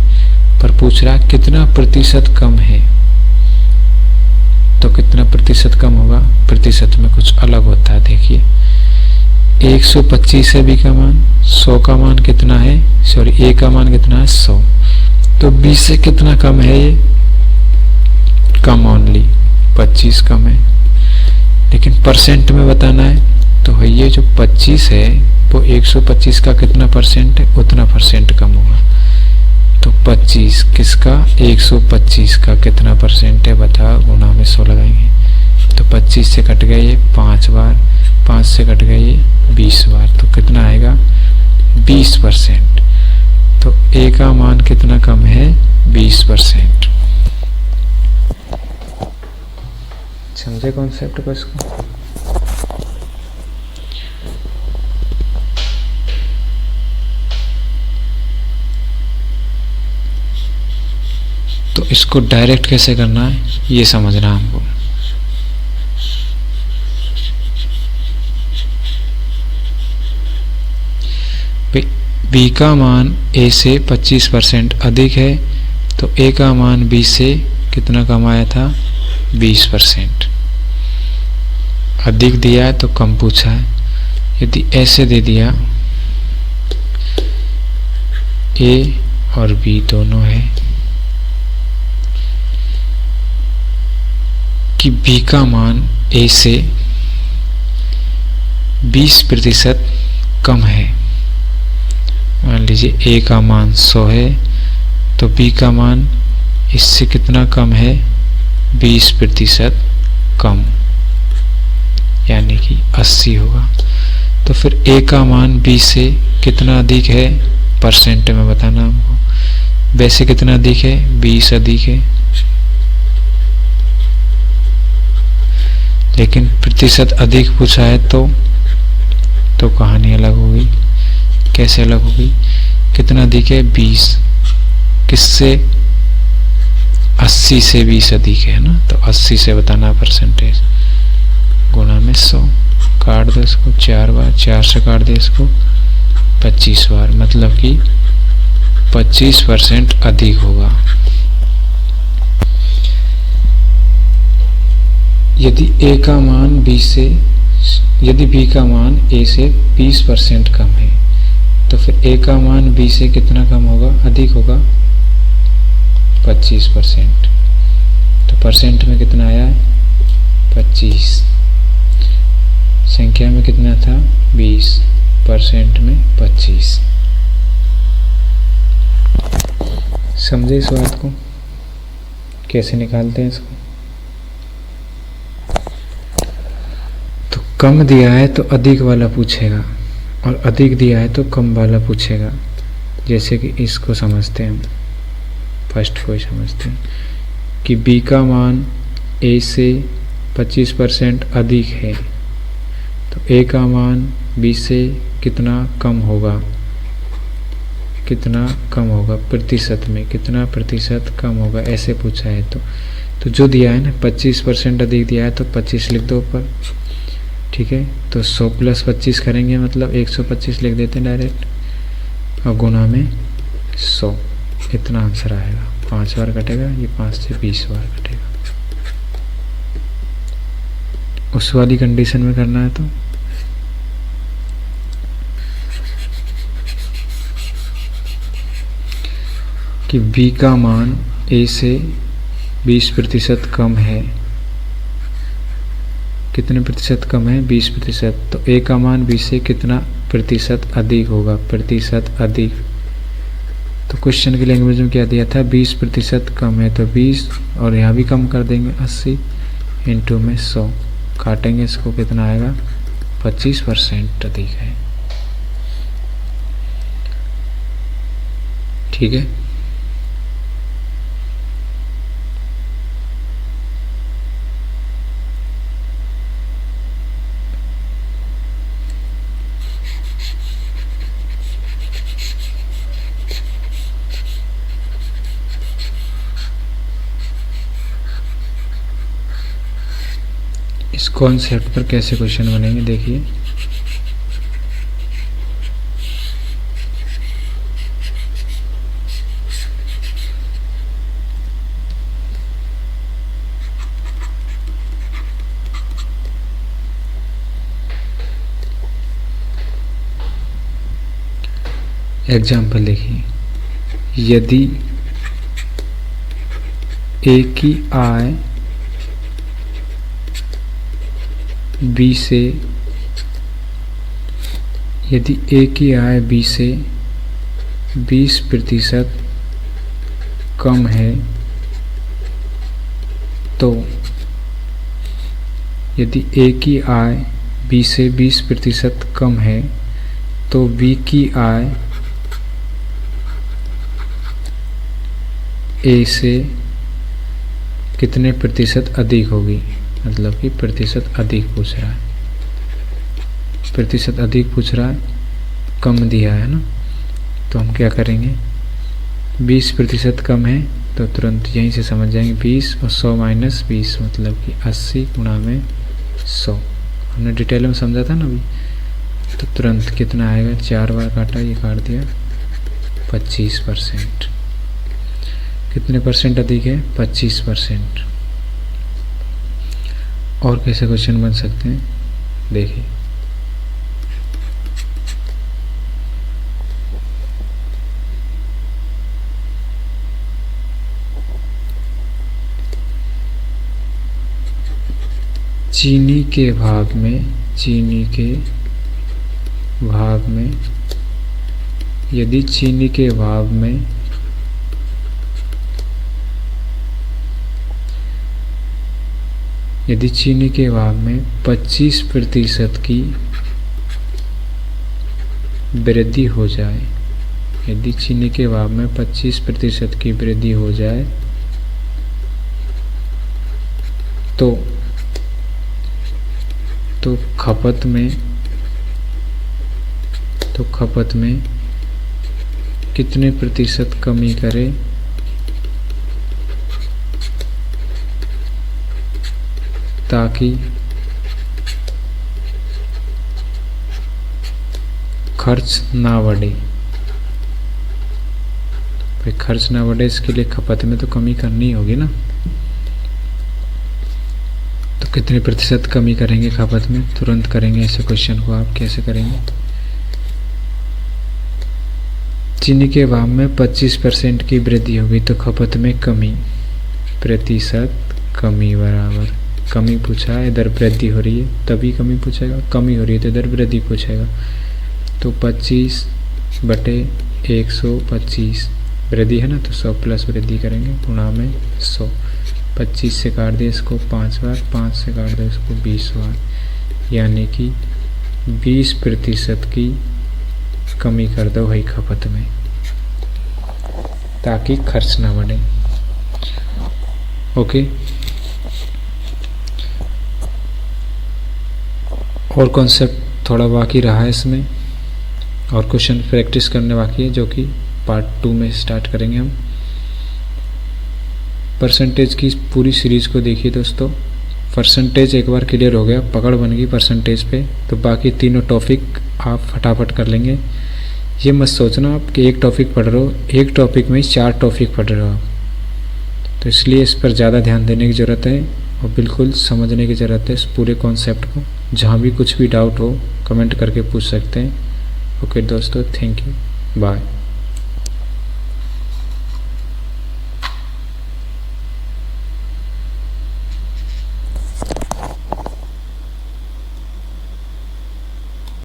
A: पर पूछ रहा कितना प्रतिशत कम है। तो कितना प्रतिशत कम होगा? प्रतिशत में कुछ अलग होता है। देखिए 125 है b का मान, 100 का मान कितना है? सॉरी, a का मान कितना है? 100। तो b से कितना कम है? ये कम ओनली 25 कम है। लेकिन परसेंट में बताना है, तो ये जो 25 है वो 125 का कितना परसेंट है? उतना परसेंट कम होगा। तो 25 किसका? 125 का कितना परसेंट है? बताओ, गुणा में 100 लगाएंगे तो 25 से कट गए ये 5 बार, 5 से कट गए ये 20 बार, तो कितना आएगा? 20%। तो a का मान कितना कम है? 20%। समझे कॉन्सेप्ट को इसको? तो इसको डायरेक्ट कैसे करना है ये समझना हमको। b का मान a से 25% अधिक है, तो a का मान b से कितना कम आया था? 20%। अधिक दिया है तो कम पूछा है। यदि ऐसे दे दिया a और b दोनों है कि b का मान a से 20% कम है। मान लीजिए a का मान 100 है, तो b का मान इससे कितना कम है? 20% कम, यानी कि 80 होगा। तो फिर a का मान b से कितना अधिक है? परसेंट में बताना हमको। वैसे कितना अधिक है? 20 अधिक है, लेकिन प्रतिशत अधिक पूछा है तो कहानी अलग होगी। कैसे अलग होगी? कितना अधिक है? 20। किससे? 80 से 20 अधिक है ना, तो 80 से बताना परसेंटेज, गुणा में 100। काट दो इसको 4 बार, 4 से काट दे इसको 25 बार, मतलब कि 25% अधिक होगा। यदि a का मान b से, यदि b का मान a से 20% कम है, तो फिर a का मान b से कितना कम होगा? अधिक होगा 25%। तो परसेंट में कितना आया है? 25। संख्या में कितना था? 20, परसेंट में 25। समझे इस बात को, कैसे निकालते हैं इसको। तो कम दिया है तो अधिक वाला पूछेगा, और अधिक दिया है तो कम वाला पूछेगा। जैसे कि इसको समझते हैं हम, फर्स्ट को ही समझते हैं कि बी का मान ए से 25% अधिक है, तो ए का मान बी से कितना कम होगा, कितना कम होगा प्रतिशत में, कितना प्रतिशत कम होगा, ऐसे पूछा है। तो जो दिया है ना 25% अधिक दिया है तो 25 लिख दो ऊपर, ठीक है। तो 100 + 25 करेंगे मतलब 125 लिख देते हैं डायरेक्ट, और गुना में 100, इतना आंसर आएगा। 5 बार कटेगा, ये 5 से 20 बार कटेगा। उस वाली कंडीशन में करना है तो कि b का मान a से 20% कम है, कितने प्रतिशत कम है, 20%। तो a का मान b से कितना प्रतिशत अधिक होगा, प्रतिशत अधिक। तो क्वेश्चन की लैंग्वेज में क्या दिया था, 20% कम है, तो 20 और यहाँ भी कम कर देंगे 80 इंटू में 100, काटेंगे इसको, कितना आएगा 25% अधिक है, ठीक है। इस कॉन्सेप्ट पर कैसे क्वेश्चन बनेंगे देखिए। एग्जाम्पल देखिए, यदि ए की आय बी से, यदि ए की आय बी से 20% कम है, तो यदि ए की आय बी से 20% कम है तो बी की आय ए से कितने प्रतिशत अधिक होगी, मतलब कि प्रतिशत अधिक पूछ रहा है, प्रतिशत अधिक पूछ रहा है, कम दिया है ना। तो हम क्या करेंगे, 20% कम है तो तुरंत यहीं से समझ जाएंगे 20 और 100 - 20 मतलब कि 80 गुणा में 100, हमने डिटेल में समझा था ना अभी। तो तुरंत कितना आएगा, 4 बार काटा, ये काट दिया 25%। कितने परसेंट अधिक है, 25%। और कैसे क्वेश्चन बन सकते हैं देखिए, चीनी के भाग में, चीनी के भाग में, यदि चीनी के भाग में यदि चीनी के भाव में 25% की वृद्धि हो जाए, यदि चीनी के भाव में 25% की वृद्धि हो जाए तो खपत में कितने प्रतिशत कमी करे, ताकि खर्च ना बढ़े। भाई खर्च ना बढ़े, इसके लिए खपत में तो कमी करनी होगी ना। तो कितने प्रतिशत कमी करेंगे खपत में, तुरंत करेंगे ऐसे क्वेश्चन को। आप कैसे करेंगे, चीनी के भाव में 25% की वृद्धि होगी तो खपत में कमी, प्रतिशत कमी बराबर, कमी पूछा है इधर वृद्धि हो रही है तभी कमी पूछेगा, कमी हो रही है तो इधर वृद्धि पूछेगा। तो 25/125 वृद्धि है ना, तो 100 प्लस वृद्धि करेंगे, गुणा में 100। 25 से काट दिए इसको 5 बार, 5 से काट दो इसको 20 बार, यानी कि 20% की कमी कर दो भाई खपत में, ताकि खर्च ना बढ़े। ओके, और कॉन्सेप्ट थोड़ा बाकी रहा है इसमें, और क्वेश्चन प्रैक्टिस करने बाकी है, जो कि पार्ट 2 में स्टार्ट करेंगे हम। परसेंटेज की पूरी सीरीज को देखिए दोस्तों। परसेंटेज एक बार क्लियर हो गया, पकड़ बन गई परसेंटेज पे, तो बाकी तीनों टॉपिक आप फटाफट कर लेंगे। ये मत सोचना आप कि एक टॉपिक पढ़ रहे हो, एक टॉपिक में 4 टॉपिक पढ़ रहे हो आप, तो इसलिए इस पर ज़्यादा ध्यान देने की ज़रूरत है और बिल्कुल समझने की ज़रूरत है इस पूरे कॉन्सेप्ट को। जहाँ भी कुछ भी डाउट हो कमेंट करके पूछ सकते हैं। ओके दोस्तों, थैंक यू, बाय।